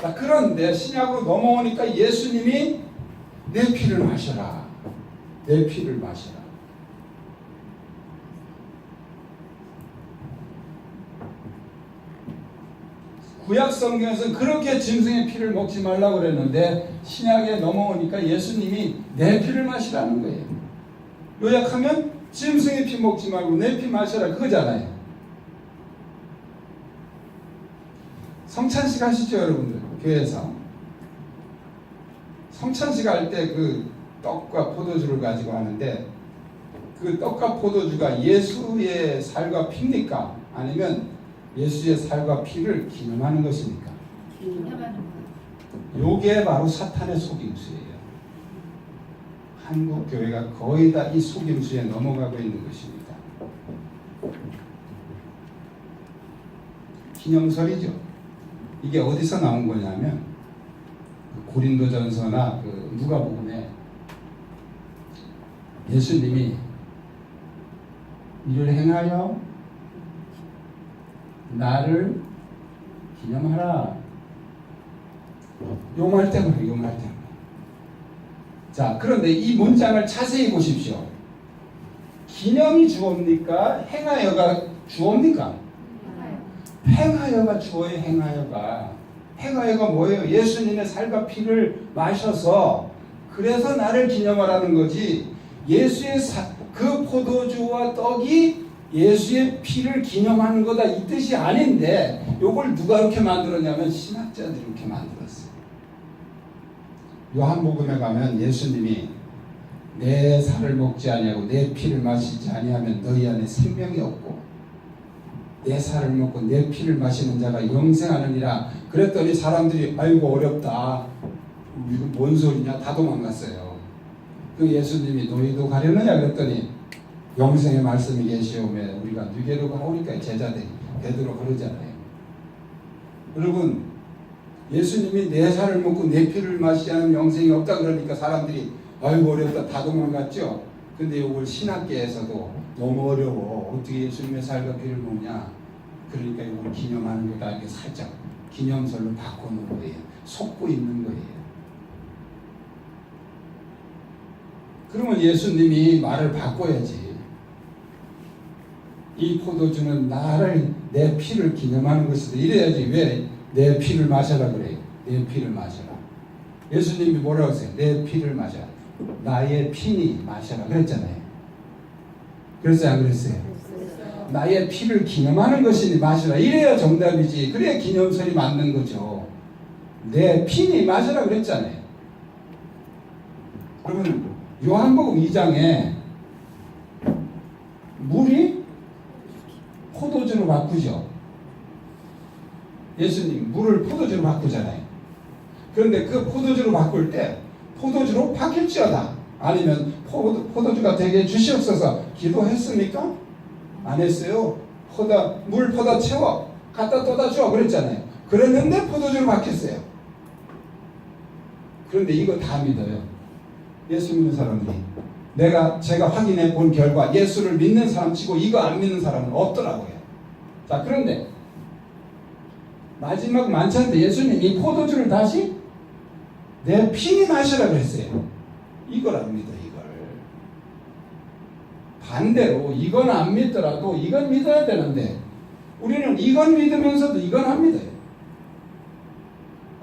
자, 그런데 신약으로 넘어오니까 예수님이 내 피를 마셔라. 내 피를 마셔라. 구약 성경에서는 그렇게 짐승의 피를 먹지 말라고 그랬는데 신약에 넘어오니까 예수님이 내 피를 마시라는 거예요. 요약하면 짐승의 피 먹지 말고 내 피 마셔라 그거잖아요. 성찬식 하시죠 여러분들 교회에서. 성찬식 할 때 그 떡과 포도주를 가지고 하는데 그 떡과 포도주가 예수의 살과 피입니까? 아니면 예수의 살과 피를 기념하는 것입니까? 기념하는 거예요. 요게 바로 사탄의 속임수예요. 한국 교회가 거의 다 이 속임수에 넘어가고 있는 것입니다. 기념설이죠. 이게 어디서 나온 거냐면 고린도전서나 그 누가복음에 예수님이 이를 행하여 나를 기념하라. 용할 때만 용할 때만. 자, 그런데 이 문장을 자세히 보십시오. 기념이 주어입니까? 행하여가 주어입니까? 행하여가 주어의 행하여가. 행하여가 뭐예요? 예수님의 살과 피를 마셔서 그래서 나를 기념하라는 거지. 예수의 그 포도주와 떡이 예수의 피를 기념하는 거다 이 뜻이 아닌데 요걸 누가 이렇게 만들었냐면 신학자들이 이렇게 만들었어요. 요한복음에 가면 예수님이 내 살을 먹지 아니하고 내 피를 마시지 아니하면 너희 안에 생명이 없고 내 살을 먹고 내 피를 마시는 자가 영생하느니라 그랬더니 사람들이 아이고 어렵다 이거 뭔 소리냐 다 도망갔어요. 그 예수님이 너희도 가려느냐 그랬더니 영생의 말씀이 계시오매 우리가 누게로 가오니까 제자들이 베드로 그러잖아요. 여러분 예수님이 내 살을 먹고 내 피를 마시지 않으면 영생이 없다 그러니까 사람들이 아이고 어렵다 다 도망갔죠. 근데 이걸 신학계에서도 너무 어려워 어떻게 예수님의 살과 피를 먹냐 그러니까 이걸 기념하는 거다 이렇게 살짝 기념설로 바꾸는 거예요. 속고 있는 거예요. 그러면 예수님이 말을 바꿔야지. 이 포도주는 나를 내 피를 기념하는 것이다. 이래야지. 왜 내 피를 마셔라 그래요. 내 피를 마셔라. 예수님이 뭐라고 했어요? 내 피를 마셔라. 나의 피니 마셔라 그랬잖아요. 그랬어요? 안 그랬어요? 나의 피를 기념하는 것이니 마셔라. 이래야 정답이지. 그래야 기념설이 맞는 거죠. 내 피니 마셔라 그랬잖아요. 그러면 요한복음 2장에 물이 포도주로 바꾸죠. 예수님 물을 포도주로 바꾸잖아요. 그런데 그 포도주로 바꿀 때 포도주로 바뀔지어다. 아니면 포도주가 되게 주시옵소서 기도했습니까? 안 했어요. 물 퍼다 채워 갖다 떠다 줘 그랬잖아요. 그랬는데 포도주로 바뀌었어요. 그런데 이거 다 믿어요. 예수 믿는 사람들이. 제가 확인해 본 결과 예수를 믿는 사람 치고 이거 안 믿는 사람은 없더라고요. 자, 그런데 마지막 만찬 때 예수님이 포도주를 다시 내 피니 마시라 그랬어요. 이걸 안 믿어, 이걸. 반대로 이건 안 믿더라도 이건 믿어야 되는데 우리는 이건 믿으면서도 이건 안 믿어요.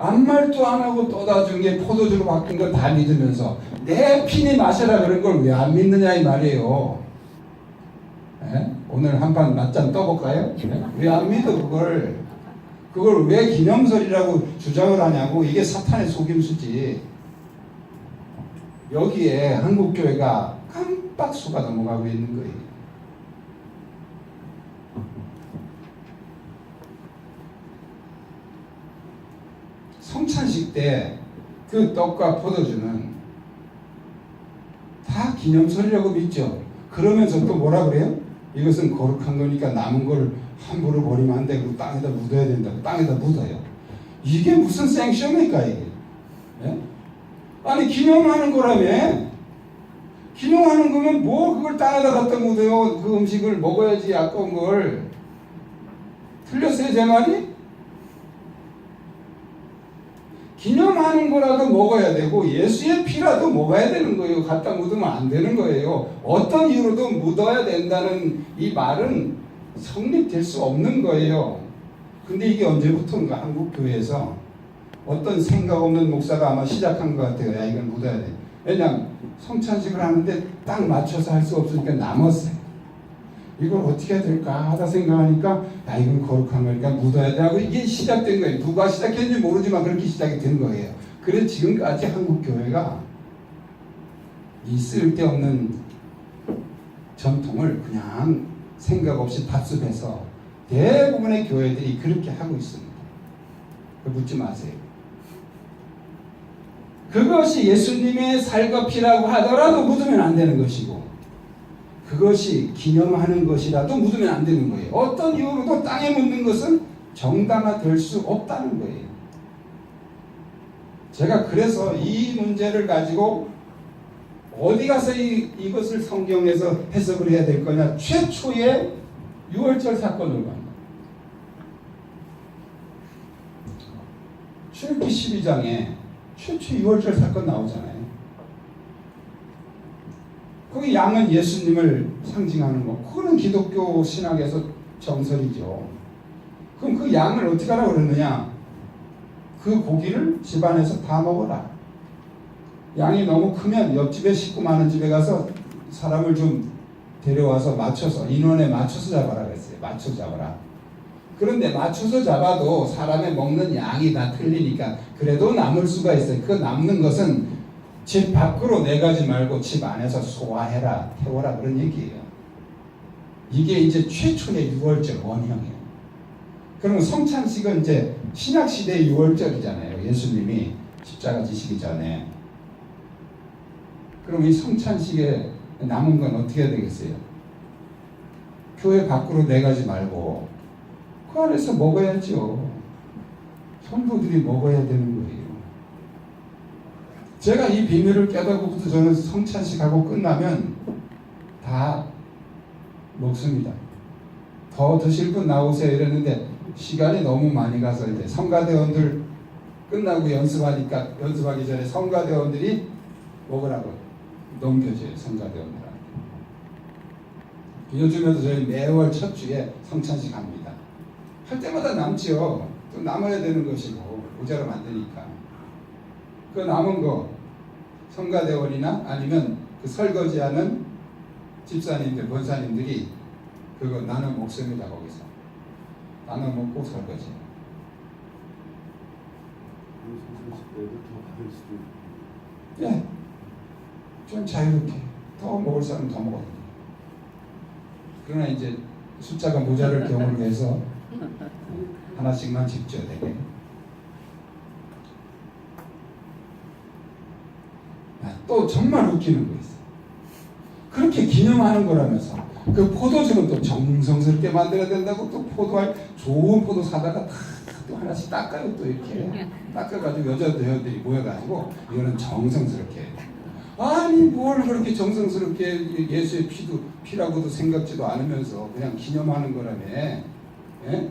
아무 말도 안 하고 떠다 준 게 포도주로 바뀐 걸 다 믿으면서 내 피니 마셔라 그런 걸 왜 안 믿느냐 이 말이에요. 에? 오늘 한판 낮잠 떠볼까요? 왜 안 믿어 그걸? 그걸 왜 기념설이라고 주장을 하냐고. 이게 사탄의 속임수지. 여기에 한국교회가 깜빡 속아 넘어가고 있는 거예요. 성찬식 때 그 떡과 포도주는 다 기념설이라고 믿죠. 그러면서 또 뭐라 그래요? 이것은 거룩한 거니까 남은 걸 함부로 버리면 안 되고 땅에다 묻어야 된다고. 땅에다 묻어요. 이게 무슨 생쇼입니까 이게? 예? 아니 기념하는 거라며. 기념하는 거면 뭐 그걸 땅에다 갖다 묻어요. 그 음식을 먹어야지 아까운 걸. 틀렸어요 제 말이? 기념하는 거라도 먹어야 되고 예수의 피라도 먹어야 되는 거예요. 갖다 묻으면 안 되는 거예요. 어떤 이유로도 묻어야 된다는 이 말은 성립될 수 없는 거예요. 근데 이게 언제부터인가 한국 교회에서 어떤 생각 없는 목사가 아마 시작한 것 같아요. 야 이건 묻어야 돼. 왜냐면 성찬식을 하는데 딱 맞춰서 할 수 없으니까 남았어요. 이걸 어떻게 해야 될까 하다 생각하니까 야 이건 거룩한 거니까 묻어야 돼 하고 이게 시작된 거예요. 누가 시작했는지 모르지만 그렇게 시작이 된 거예요. 그래서 지금까지 한국 교회가 이 쓸데없는 전통을 그냥 생각 없이 답습해서 대부분의 교회들이 그렇게 하고 있습니다. 묻지 마세요. 그것이 예수님의 살과 피라고 하더라도 묻으면 안 되는 것이고 그것이 기념하는 것이라도 묻으면 안 되는 거예요. 어떤 이유로도 땅에 묻는 것은 정당화될 수 없다는 거예요. 제가 그래서 이 문제를 가지고 어디 가서 이것을 성경에서 해석을 해야 될 거냐 최초의 유월절 사건을 갑니다. 출애굽기 12장에 최초 유월절 사건 나오잖아요. 거기 양은 예수님을 상징하는 거. 그거는 기독교 신학에서 정설이죠. 그럼 그 양을 어떻게 하라고 그러느냐? 그 고기를 집안에서 다 먹어라. 양이 너무 크면 옆집에 식구 많은 집에 가서 사람을 좀 데려와서 맞춰서 인원에 맞춰서 잡아라 그랬어요. 맞춰서 잡아라. 그런데 맞춰서 잡아도 사람의 먹는 양이 다 틀리니까 그래도 남을 수가 있어요. 그 남는 것은 집 밖으로 내가지 말고 집 안에서 소화해라, 태워라 그런 얘기예요. 이게 이제 최초의 유월절 원형이에요. 그러면 성찬식은 이제 신약시대의 유월절이잖아요. 예수님이 십자가 지시기 전에. 그럼 이 성찬식에 남은 건 어떻게 해야 되겠어요? 교회 밖으로 내가지 말고 그 안에서 먹어야죠. 성도들이 먹어야 되는 거예요. 제가 이 비밀을 깨닫고부터 저는 성찬식하고 끝나면 다 먹습니다. 더 드실 분 나오세요 이랬는데 시간이 너무 많이 가서 이제 성가대원들 끝나고 연습하기 전에 성가대원들이 먹으라고 넘겨줘요. 성가대원들한테. 요즘에도 저희 매월 첫 주에 성찬식 합니다. 할 때마다 남지요. 또 남아야 되는 것이고 모자라면 안 되니까. 그 남은 거 성가대원이나 아니면 그 설거지하는 집사님들, 권사님들이 그거 나눠 먹습니다. 거기서 나눠 먹고 설거지. 예, 좀 자유롭게 더 먹을 사람 더 먹어도 돼요. 그러나 이제 숫자가 모자랄 경우를 위해서 하나씩만 집줘야 되게. 또 정말 웃기는 거 있어요. 그렇게 기념하는 거라면서 그 포도주는 또 정성스럽게 만들어야 된다고 또 포도알 좋은 포도 사다가 또 하나씩 닦아요. 또 이렇게 닦아가지고 여자들이 모여가지고 이거는 정성스럽게. 아니 뭘 그렇게 정성스럽게 예수의 피라고도 생각지도 않으면서 그냥 기념하는 거라며. 예?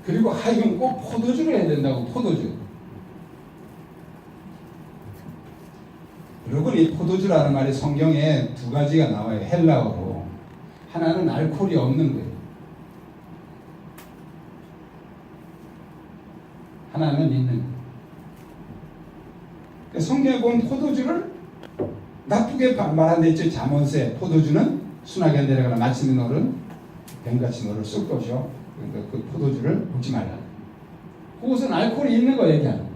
그리고 이건 꼭 포도주를 해야 된다고. 포도주. 여러분 이 포도주라는 말이 성경에 두 가지가 나와요. 헬라어로. 하나는 알코올이 없는 거예요. 하나는 있는 거예요. 그러니까 성경에 보면 포도주를 나쁘게 말한데 있죠. 잠언세 포도주는 순하게 내려가나 마치는 너는 뱀같이 너를 쏠 것이요. 그러니까 그 포도주를 먹지 말라. 그것은 알코올이 있는 거 얘기하는 거예요.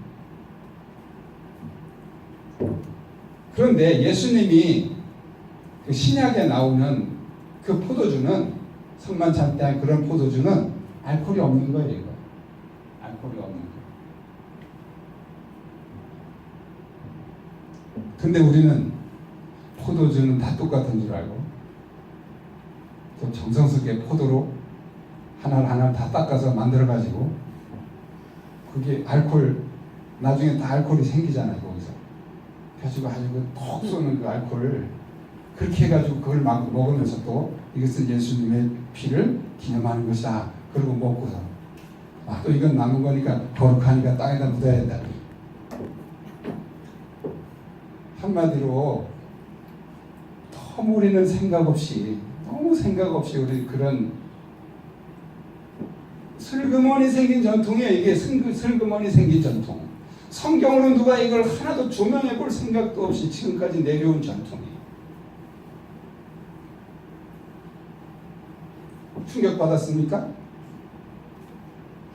그런데 예수님이 그 신약에 나오는 그 포도주는 성만찬 때 그런 포도주는 알코올이 없는 거예요. 이거. 알코올이 없는 거예요. 근데 우리는 포도주는 다 똑같은 줄 알고 또 정성스럽게 포도로 하나를 다 닦아서 가지고 톡 쏘는 그 알코올을 그렇게 해가지고 그걸 막 먹으면서 또 이것은 예수님의 피를 기념하는 것이다. 그러고 먹고서 또 이건 남은 거니까 거룩하니까 땅에다 묻어야 된다. 한마디로 우리는 너무 생각 없이 우리 그런 슬그머니 생긴 전통이에요. 이게 슬그머니 생긴 전통. 성경으로 누가 이걸 하나도 조명해 볼 생각도 없이 지금까지 내려온 전통이에요. 충격받았습니까?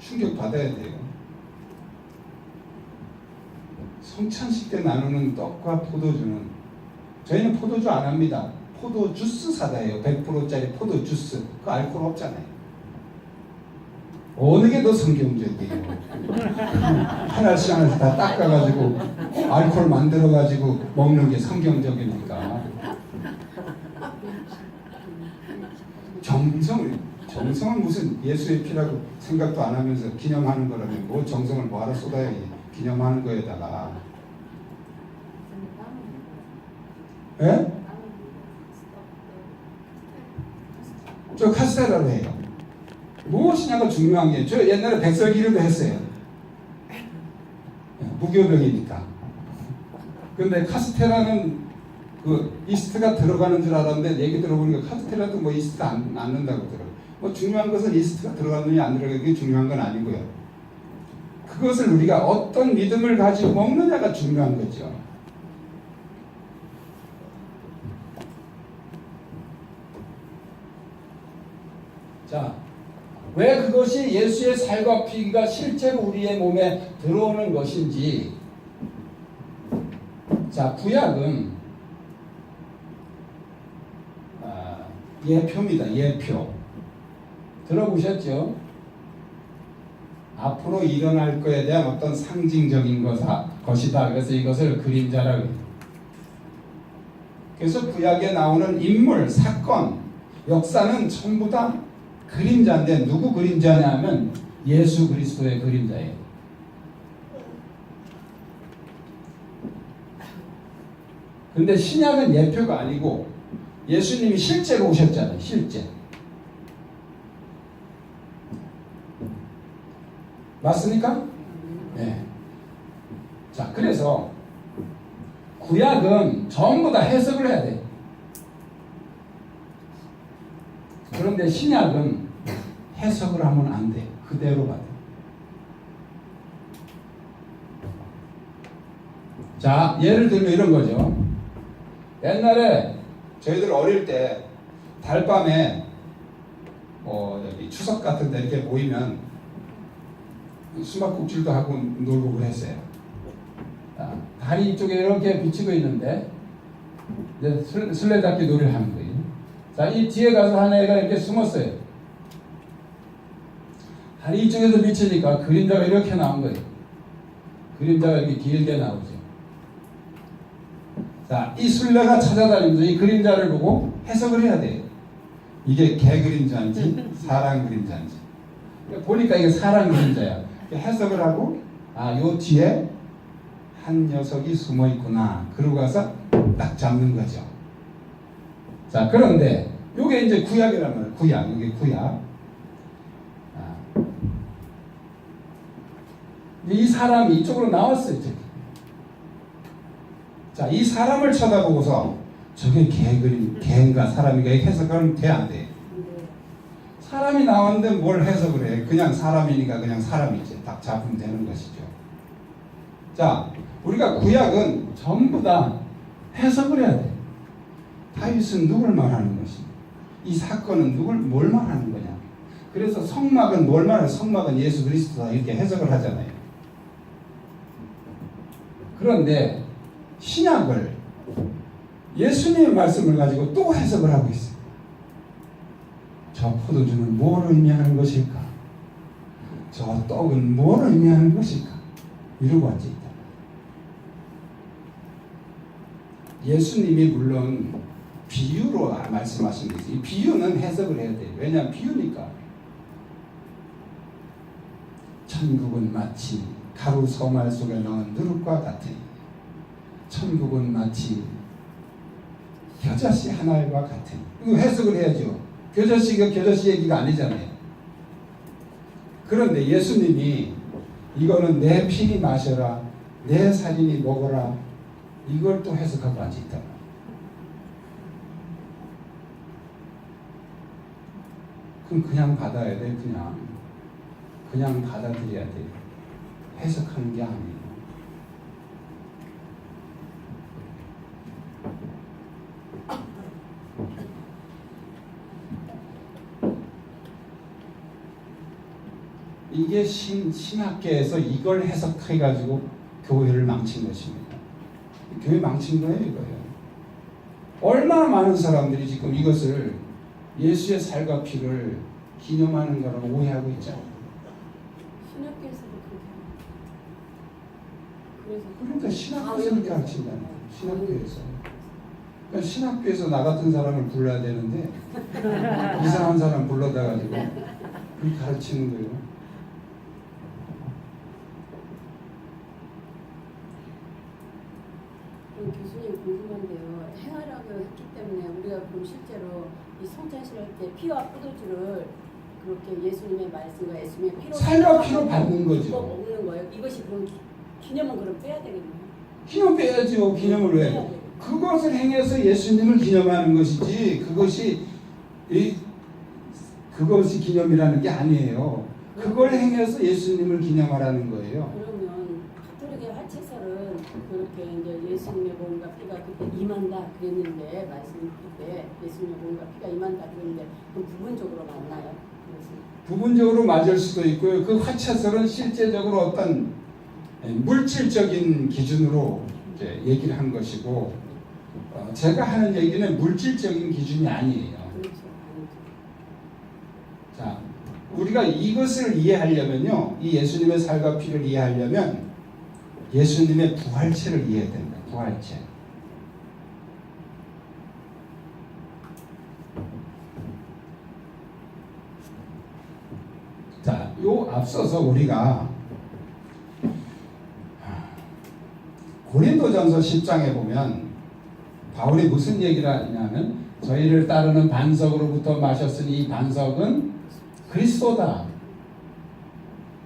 충격받아야 돼요. 성찬식 때 나누는 떡과 포도주는 저희는 포도주 안 합니다. 포도 주스 사다 해요. 100%짜리 포도 주스. 그 알코올 없잖아요. 어느 게 더 성경적이에요. 하나씩 다 닦아가지고 알코올 만들어가지고 먹는 게 성경적이니까. 정성은 무슨 예수의 피라고 생각도 안 하면서 기념하는 거라면 뭐 정성을 뭐하러 쏟아야 기념하는 거에다가. 예? 저 카스테라로 해요. 무엇이냐가 중요한 게, 저 옛날에 백설기름도 했어요. 무교병이니까. 근데 카스테라는 그 이스트가 들어가는 줄 알았는데 얘기 들어보니까 카스테라도 뭐 이스트 안 넣는다고 들어요. 뭐 중요한 것은 이스트가 들어가느냐 안 들어가느냐 그게 중요한 건 아니고요. 그것을 우리가 어떤 믿음을 가지고 먹느냐가 중요한 거죠. 자, 왜 그것이 예수의 살과 피가 실제로 우리의 몸에 들어오는 것인지. 자, 구약은 예표입니다. 예표. 들어보셨죠? 앞으로 일어날 것에 대한 어떤 상징적인 것이다. 그래서 이것을 그림자라고 해요. 그래서 구약에 나오는 인물, 사건, 역사는 전부 다 그림자인데 누구 그림자냐면 예수 그리스도의 그림자예요. 근데 신약은 예표가 아니고 예수님이 실제로 오셨잖아요. 실제. 맞습니까? 네. 자, 그래서 구약은 전부 다 해석을 해야 돼. 그런데 신약은 해석을 하면 안 돼. 그대로 받아. 자, 예를 들면 이런 거죠. 옛날에 저희들 어릴 때 달밤에 여기 추석 같은 데 이렇게 모이면 수박국질도 하고 놀고 그랬어요. 다리 이쪽에 이렇게 비치고 있는데 이제 술래잡기 놀이를 하는 거예요. 자, 이 뒤에 가서 한 애가 이렇게 숨었어요. 다리 이쪽에서 비치니까 그림자가 이렇게 나온 거예요. 그림자가 이렇게 길게 나오죠. 자, 이 술래가 찾아다니면서 이 그림자를 보고 해석을 해야 돼요. 이게 개 그림자인지 사람 그림자인지. 보니까 이게 사람 그림자야. 해석을 하고 요 뒤에 한 녀석이 숨어 있구나. 그러고 가서 딱 잡는 거죠. 자, 그런데 요게 이제 구약이란 말이에요. 구약. 이게 구약. 이 사람이 이쪽으로 나왔어요. 저기. 자, 이 사람을 쳐다보고서 저게 개인가 사람인가 해석하면 돼, 안 돼? 사람이 나왔는데 뭘 해석을 해? 그냥 사람이니까 그냥 사람이지. 딱 잡으면 되는 것이죠. 자, 우리가 구약은 전부 다 해석을 해야 돼. 다윗은 누굴 말하는 것이냐? 이 사건은 뭘 말하는 거냐? 그래서 성막은 뭘 말하는? 성막은 예수 그리스도다 이렇게 해석을 하잖아요. 그런데 신약을 예수님의 말씀을 가지고 또 해석을 하고 있어요. 저 포도주는 뭘 의미하는 것일까? 저 떡은 뭘 의미하는 것일까? 이러고 앉아 있다. 예수님이 물론 비유로 말씀하신 거지. 이 비유는 해석을 해야 돼요. 왜냐하면 비유니까. 천국은 마치 가루 서말 속에 넣은 누룩과 같으니 천국은 마치 겨자씨 하나와 같은. 이거 해석을 해야죠. 겨자씨가 겨자씨 얘기가 아니잖아요. 그런데 예수님이 이거는 내 피니 마셔라, 내 살이니 먹어라, 이걸 또 해석하고 앉아있다. 그럼 그냥 받아야 돼. 그냥 받아들여야 돼. 해석하는 게 아니에요. 이게 신학계에서 이걸 해석해가지고 교회를 망친 것입니다. 교회 망친 거예요, 이거예요. 얼마나 많은 사람들이 지금 이것을 예수의 살과 피를 기념하는 거라고 오해하고 있죠. 신학교에서도 그렇게. 그러니까 신학교에서 가르친다는 거예요. 신학교에서. 그러니까 신학교에서 나 같은 사람을 불러야 되는데 이상한 사람 불러다 가지고 그렇게 가르치는 거예요. 교수님 궁금한데요. 행하라고 했기 때문에 우리가 그럼 실제로 이 성찬식할 때 피와 포도주를 그렇게 예수님의 말씀과 예수님의 피로 살과 피로 받는 거죠. 먹는 거예요. 이것이 그럼 기념은 그럼 빼야 되겠네요. 기념 빼야죠. 기념을 왜? 그것을 행해서 예수님을 기념하는 것이지 그것이 기념이라는 게 아니에요. 그걸 행해서 예수님을 기념하라는 거예요. 그러면 가톨릭의 화채설은 그렇게 이제 예수님의 몸과 피가 그때 임한다 그랬는데 말씀 때 예수님의 몸과 피가 임한다 그랬는데 그럼 부분적으로 맞나요? 부분적으로 맞을 수도 있고요. 그 화채설은 실제적으로 어떤 물질적인 기준으로 이제 얘기를 한 것이고, 제가 하는 얘기는 물질적인 기준이 아니에요. 그렇죠. 자, 우리가 이것을 이해하려면요, 이 예수님의 살과 피를 이해하려면 예수님의 부활체를 이해해야 됩니다. 부활체. 자, 요 앞서서 우리가 고린도전서 10장에 보면 바울이 무슨 얘기를 하냐면 저희를 따르는 반석으로부터 마셨으니 이 반석은 그리스도다.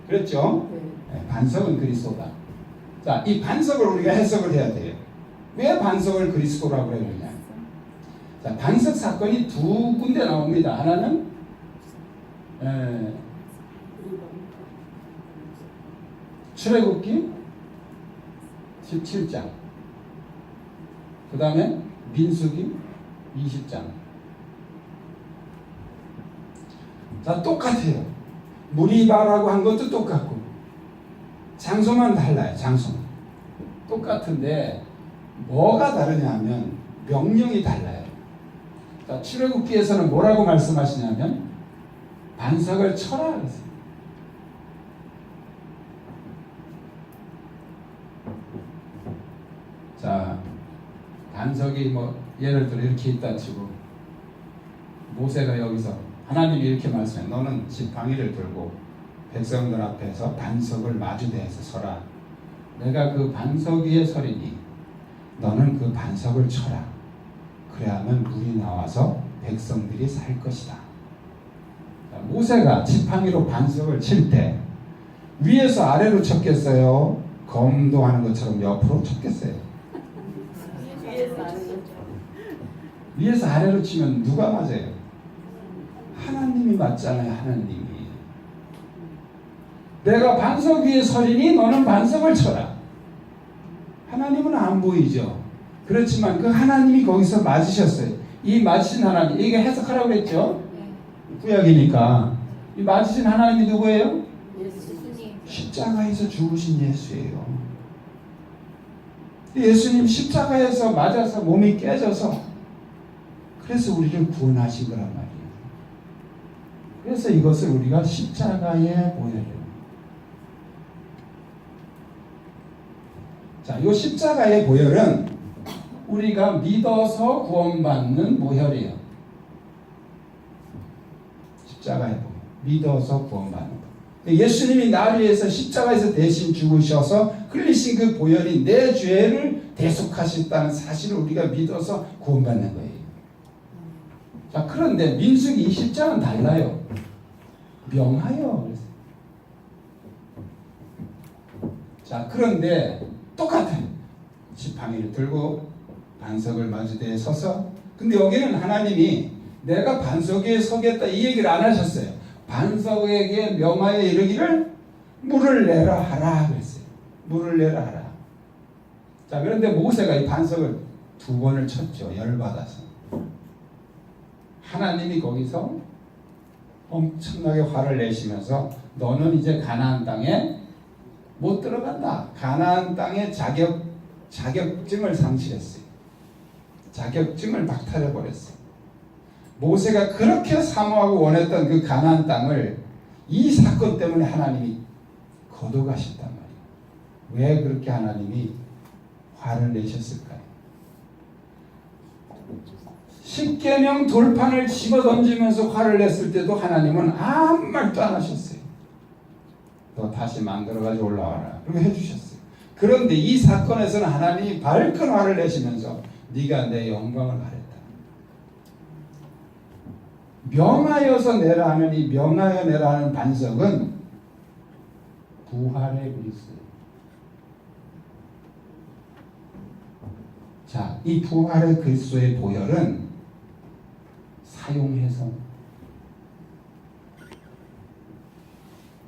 그랬죠? 네, 반석은 그리스도다. 자, 이 반석을 우리가 해석을 해야 돼요. 왜 반석을 그리스도라고 그러느냐? 자, 반석 사건이 두 군데 나옵니다. 하나는 출애굽기 17장, 그 다음에 민수기 20장. 자, 똑같아요. 무리바라고 한 것도 똑같고 장소만 달라요. 장소만 똑같은데 뭐가 다르냐 하면 명령이 달라요. 자, 출애굽기에서는 뭐라고 말씀하시냐면 반석을 쳐라 그랬어요. 자, 반석이 뭐 예를 들어 이렇게 있다 치고 모세가 여기서 하나님이 이렇게 말씀해. 너는 지팡이를 들고 백성들 앞에서 반석을 마주대해서 서라. 내가 그 반석 위에 서리니 너는 그 반석을 쳐라. 그래야만 물이 나와서 백성들이 살 것이다. 자, 모세가 지팡이로 반석을 칠 때 위에서 아래로 쳤겠어요? 검도하는 것처럼 옆으로 쳤겠어요? 위에서 아래로 치면 누가 맞아요? 하나님이 맞잖아요. 하나님이. 내가 반석 위에 서리니 너는 반석을 쳐라. 하나님은 안 보이죠. 그렇지만 그 하나님이 거기서 맞으셨어요. 이 맞으신 하나님, 이게 해석하라고 했죠. 구약이니까 이 맞으신 하나님이 누구예요? 예수님. 십자가에서 죽으신 예수예요. 예수님 십자가에서 맞아서 몸이 깨져서 그래서 우리를 구원하신 거란 말이에요. 그래서 이것을 우리가 십자가의 보혈이에요. 자, 이 십자가의 보혈은 우리가 믿어서 구원받는 보혈이에요. 십자가의 보혈. 믿어서 구원받는 거. 예수님이 나를 위해서 십자가에서 대신 죽으셔서 흘리신 그 보혈이 내 죄를 대속하셨다는 사실을 우리가 믿어서 구원받는 거예요. 자, 그런데 민수기 20장은 달라요. 명하여. 자, 그런데 똑같아요. 지팡이를 들고 반석을 마주대에 서서, 근데 여기는 하나님이 내가 반석 위에 서겠다 이 얘기를 안 하셨어요. 반석에게 명하여 이르기를 물을 내라 하라 그랬어요. 물을 내라 하라. 자, 그런데 모세가 이 반석을 2번을 쳤죠. 열받아서. 하나님이 거기서 엄청나게 화를 내시면서 너는 이제 가나안 땅에 못 들어간다. 가나안 땅의 자격증을 상실했어요. 자격증을 박탈해버렸어요. 모세가 그렇게 사모하고 원했던 그 가나안 땅을 이 사건 때문에 하나님이 거둬가셨단 말이에요. 왜 그렇게 하나님이 화를 내셨을까요? 십계명 돌판을 집어던지면서 화를 냈을 때도 하나님은 아무 말도 안 하셨어요. 너 다시 만들어가지고 올라와라. 그렇게 해주셨어요. 그런데 이 사건에서는 하나님이 발끈 화를 내시면서 네가 내 영광을 바랬다. 명하여서 내라 하는 이 명하여 내라 하는 반석은 부활의 그리스도예요. 자, 이 부활의 그리스도의 보혈은 사용해서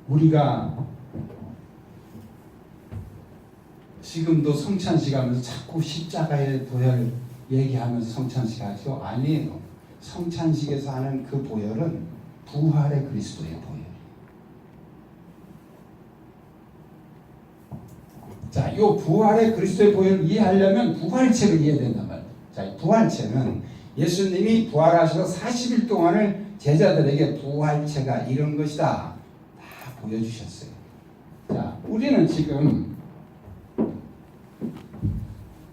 우리가 지금도 성찬식 하면서 자꾸 십자가의 보혈 얘기하면서 성찬식 하죠? 아니에요. 성찬식에서 하는 그 보혈은 부활의 그리스도의 보혈. 자, 이 부활의 그리스도의 보혈을 이해하려면 부활체를 이해해야 된단 말이에요. 자, 부활체는 예수님이 부활하셔서 40일 동안을 제자들에게 부활체가 이런 것이다 다 보여주셨어요. 자, 우리는 지금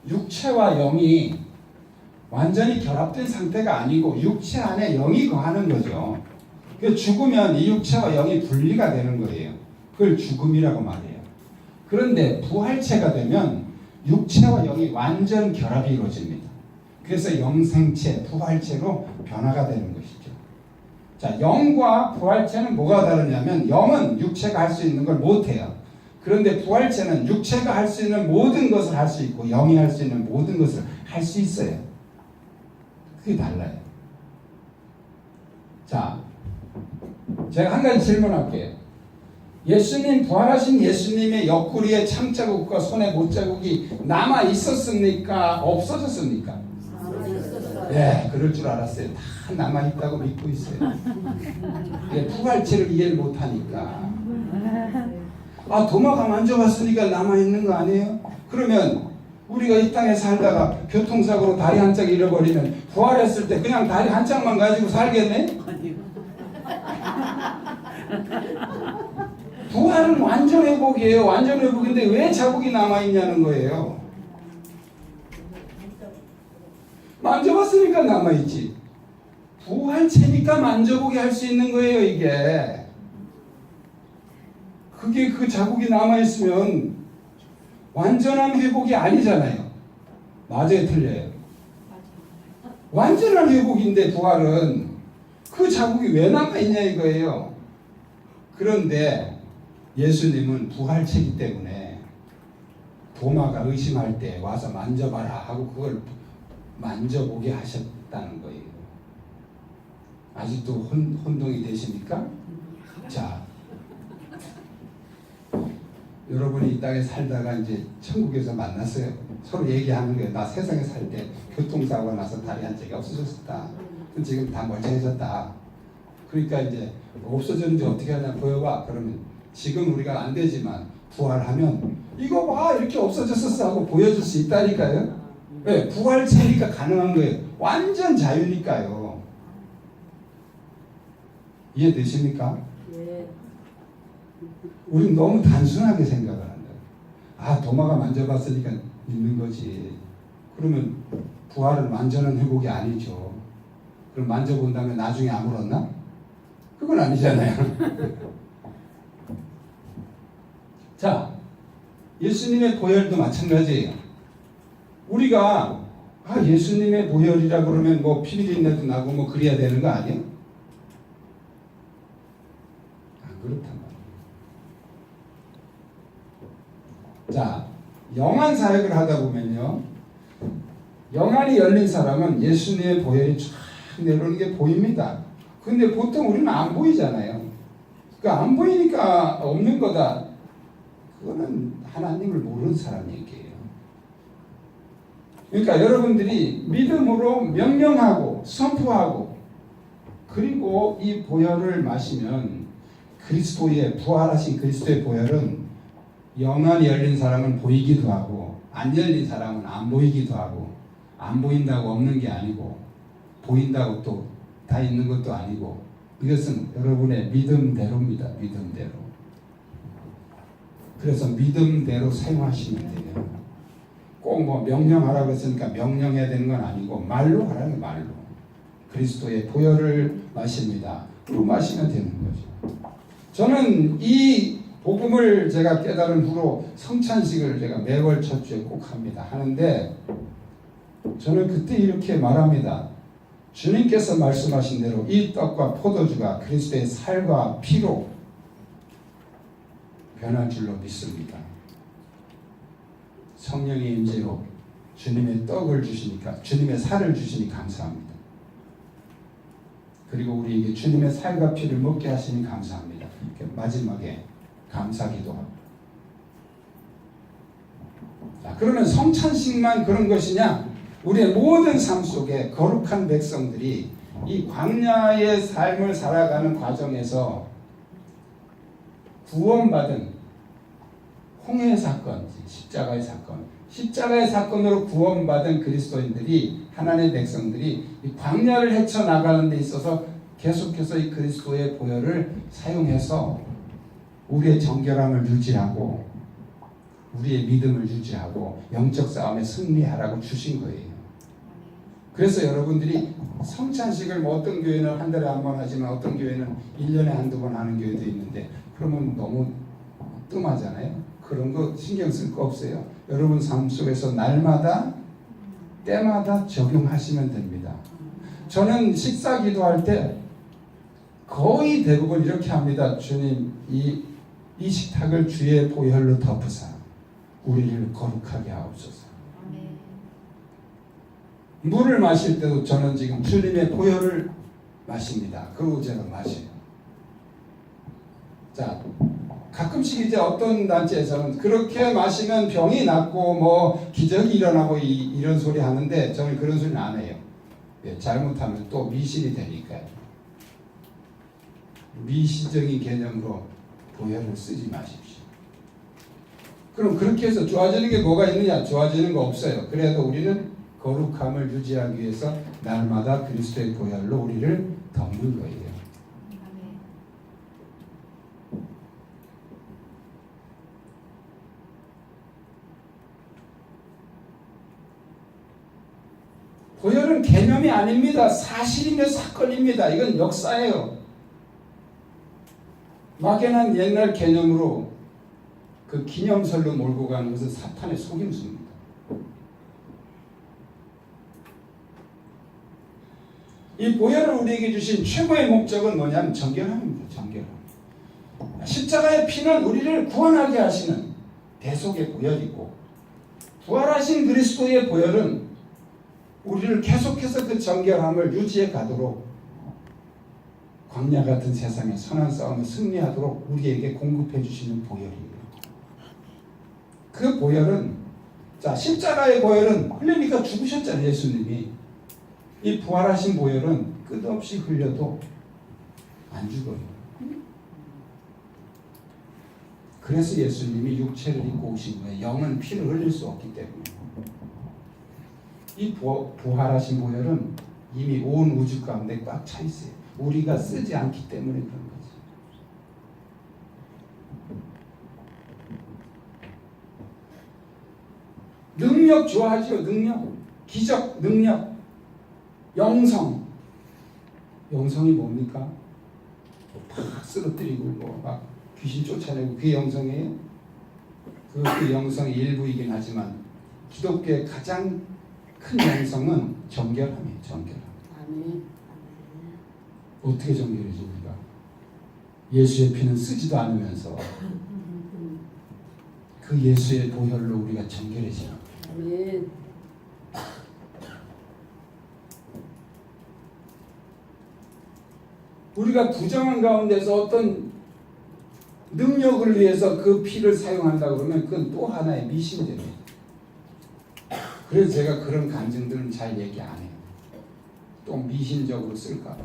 육체와 영이 완전히 결합된 상태가 아니고 육체 안에 영이 거하는 거죠. 죽으면 이 육체와 영이 분리가 되는 거예요. 그걸 죽음이라고 말해요. 그런데 부활체가 되면 육체와 영이 완전 결합이 이루어집니다. 그래서 영생체, 부활체로 변화가 되는 것이죠. 자, 영과 부활체는 뭐가 다르냐면 영은 육체가 할 수 있는 걸 못해요. 그런데 부활체는 육체가 할 수 있는 모든 것을 할 수 있고 영이 할 수 있는 모든 것을 할 수 있어요. 그게 달라요. 자, 제가 한 가지 질문할게요. 예수님, 부활하신 예수님의 옆구리에 참자국과 손에 못자국이 남아 있었습니까? 없어졌습니까? 네, 그럴 줄 알았어요. 다 남아 있다고 믿고 있어요. 부활체를 이해를 못하니까. 아, 도마가 만져봤으니까 남아 있는 거 아니에요? 그러면 우리가 이 땅에 살다가 교통사고로 다리 한 짝 잃어버리면 부활했을 때 그냥 다리 한 짝만 가지고 살겠네? 부활은 완전 회복이에요. 완전 회복인데 왜 자국이 남아있냐는 거예요. 만져봤으니까 남아있지. 부활체니까 만져보게 할 수 있는 거예요, 이게. 그게 그 자국이 남아있으면 완전한 회복이 아니잖아요. 맞아요, 틀려요? 완전한 회복인데 부활은 그 자국이 왜 남아있냐 이거예요. 그런데 예수님은 부활체이기 때문에 도마가 의심할 때 와서 만져봐라 하고 그걸 만져보게 하셨다는 거예요. 아직도 혼동이 되십니까? 자, 여러분이 이 땅에 살다가 이제 천국에서 만났어요. 서로 얘기하는 거예요. 나 세상에 살 때 교통사고가 나서 다리 한 짝이 없어졌다. 지금 다 멀쩡해졌다. 그러니까 이제 없어졌는지 어떻게 하냐 보여봐. 그러면 지금 우리가 안 되지만 부활하면 이거 봐 이렇게 없어졌었어 하고 보여줄 수 있다니까요. 네, 부활체니까 가능한 거예요. 완전 자유니까요. 이해되십니까? 예. 우린 너무 단순하게 생각을 한다. 아, 도마가 만져봤으니까 믿는 거지. 그러면 부활은 완전한 회복이 아니죠. 그럼 만져본 다음에 나중에 아물었나? 그건 아니잖아요. 예수님의 보혈도 마찬가지예요. 우리가 예수님의 보혈이라 그러면 뭐 피비린내도 나고 뭐 그래야 되는 거 아니에요? 안 그렇단 말이에요. 자, 영안 사역을 하다 보면요, 영안이 열린 사람은 예수님의 보혈이 쫙 내려오는 게 보입니다. 근데 보통 우리는 안 보이잖아요. 그러니까 안 보이니까 없는 거다. 그거는 하나님을 모르는 사람 얘기예요. 그러니까 여러분들이 믿음으로 명령하고 선포하고 그리고 이 보혈을 마시면 그리스도의 부활하신 그리스도의 보혈은 영안이 열린 사람은 보이기도 하고 안 열린 사람은 안 보이기도 하고 안 보인다고 없는 게 아니고 보인다고 또 다 있는 것도 아니고 이것은 여러분의 믿음대로입니다. 믿음대로. 그래서 믿음대로 사용하시면 돼요. 꼭 뭐 명령하라고 했으니까 명령해야 되는 건 아니고 말로 하라는 게 말로. 그리스도의 보혈을 마십니다. 그리고 마시면 되는 거죠. 저는 이 복음을 제가 깨달은 후로 성찬식을 제가 매월 첫 주에 꼭 합니다. 하는데 저는 그때 이렇게 말합니다. 주님께서 말씀하신 대로 이 떡과 포도주가 그리스도의 살과 피로 변할 줄로 믿습니다. 성령의 임재로 주님의 떡을 주시니까 주님의 살을 주시니 감사합니다. 그리고 우리에게 주님의 살과 피를 먹게 하시니 감사합니다. 마지막에 감사기도하고. 자, 그러면 성찬식만 그런 것이냐? 우리의 모든 삶 속에 거룩한 백성들이 이 광야의 삶을 살아가는 과정에서 구원받은 홍해의 사건, 십자가의 사건, 십자가의 사건으로 구원받은 그리스도인들이 하나님의 백성들이 이 광야를 헤쳐나가는 데 있어서 계속해서 이 그리스도의 보혈을 사용해서 우리의 정결함을 유지하고 우리의 믿음을 유지하고 영적 싸움에 승리하라고 주신 거예요. 그래서 여러분들이 성찬식을 뭐 어떤 교회는 한 달에 한 번 하지만 어떤 교회는 1년에 한두 번 하는 교회도 있는데 그러면 너무 뜸하잖아요. 그런 거 신경 쓸 거 없어요. 여러분 삶 속에서 날마다 때마다 적용하시면 됩니다. 저는 식사 기도할 때 거의 대부분 이렇게 합니다. 주님, 이 식탁을 주의 보혈로 덮으사 우리를 거룩하게 하옵소서. 물을 마실 때도 저는 지금 주님의 보혈을 마십니다. 그리고 제가 마셔요. 자, 가끔씩 이제 어떤 단체에서는 그렇게 마시면 병이 낫고 뭐 기적이 일어나고 이런 소리 하는데 저는 그런 소리는 안 해요. 잘못하면 또 미신이 되니까요. 미시적인 개념으로 보혈을 쓰지 마십시오. 그럼 그렇게 해서 좋아지는 게 뭐가 있느냐? 좋아지는 거 없어요. 그래도 우리는 거룩함을 유지하기 위해서 날마다 그리스도의 보혈로 우리를 덮는 거예요. 보혈은 개념이 아닙니다. 사실이며 사건입니다. 이건 역사예요. 막연한 옛날 개념으로 그 기념설로 몰고 가는 것은 사탄의 속임수입니다. 이 보혈을 우리에게 주신 최고의 목적은 뭐냐면 정결함입니다. 정결함. 십자가의 피는 우리를 구원하게 하시는 대속의 보혈이고 부활하신 그리스도의 보혈은 우리를 계속해서 그 정결함을 유지해 가도록 광야 같은 세상에 선한 싸움을 승리하도록 우리에게 공급해 주시는 보혈이에요. 그 보혈은 자 십자가의 보혈은 흘리니까 죽으셨잖아요. 예수님이. 이 부활하신 보혈은 끝없이 흘려도 안 죽어요. 그래서 예수님이 육체를 입고 오신 거예요. 영은 피를 흘릴 수 없기 때문에. 이 부활하신 보혈은 이미 온 우주 가운데 꽉 차 있어요. 우리가 쓰지 않기 때문에 그런 거지. 능력 좋아하죠. 능력, 기적, 능력, 영성. 영성이 뭡니까? 팍 쓰러뜨리고 뭐 막 귀신 쫓아내고 그게 영성이에요? 그것도 영성의 일부이긴 하지만 기독교의 가장 큰 영성은 정결함이에요. 정결함. 아멘. 어떻게 정결해지 우리가? 예수의 피는 쓰지도 않으면서 그 예수의 보혈로 우리가 정결해지는 거예요. 아멘. 우리가 부정한 가운데서 어떤 능력을 위해서 그 피를 사용한다 그러면 그건 또 하나의 미신들이에요. 그래서 제가 그런 간증들은 잘 얘기 안 해요. 또 미신적으로 쓸까 봐.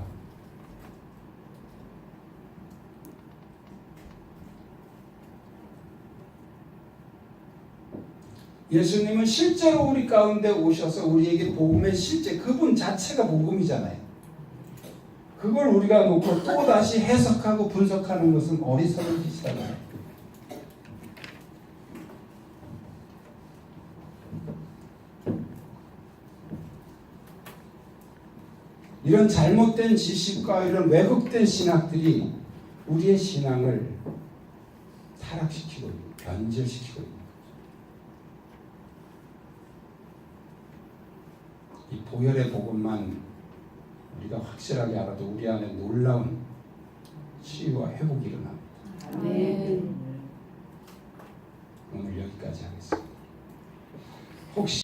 예수님은 실제로 우리 가운데 오셔서 우리에게 복음의 실제 그분 자체가 복음이잖아요. 그걸 우리가 놓고 또 다시 해석하고 분석하는 것은 어리석은 짓이잖아요. 이런 잘못된 지식과 이런 왜곡된 신학들이 우리의 신앙을 타락시키고 변질시키고 있는 거죠. 이 보혈의 복음만 우리가 확실하게 알아도 우리 안에 놀라운 치유와 회복이 일어납니다. 아멘. 오늘 여기까지 하겠습니다. 혹시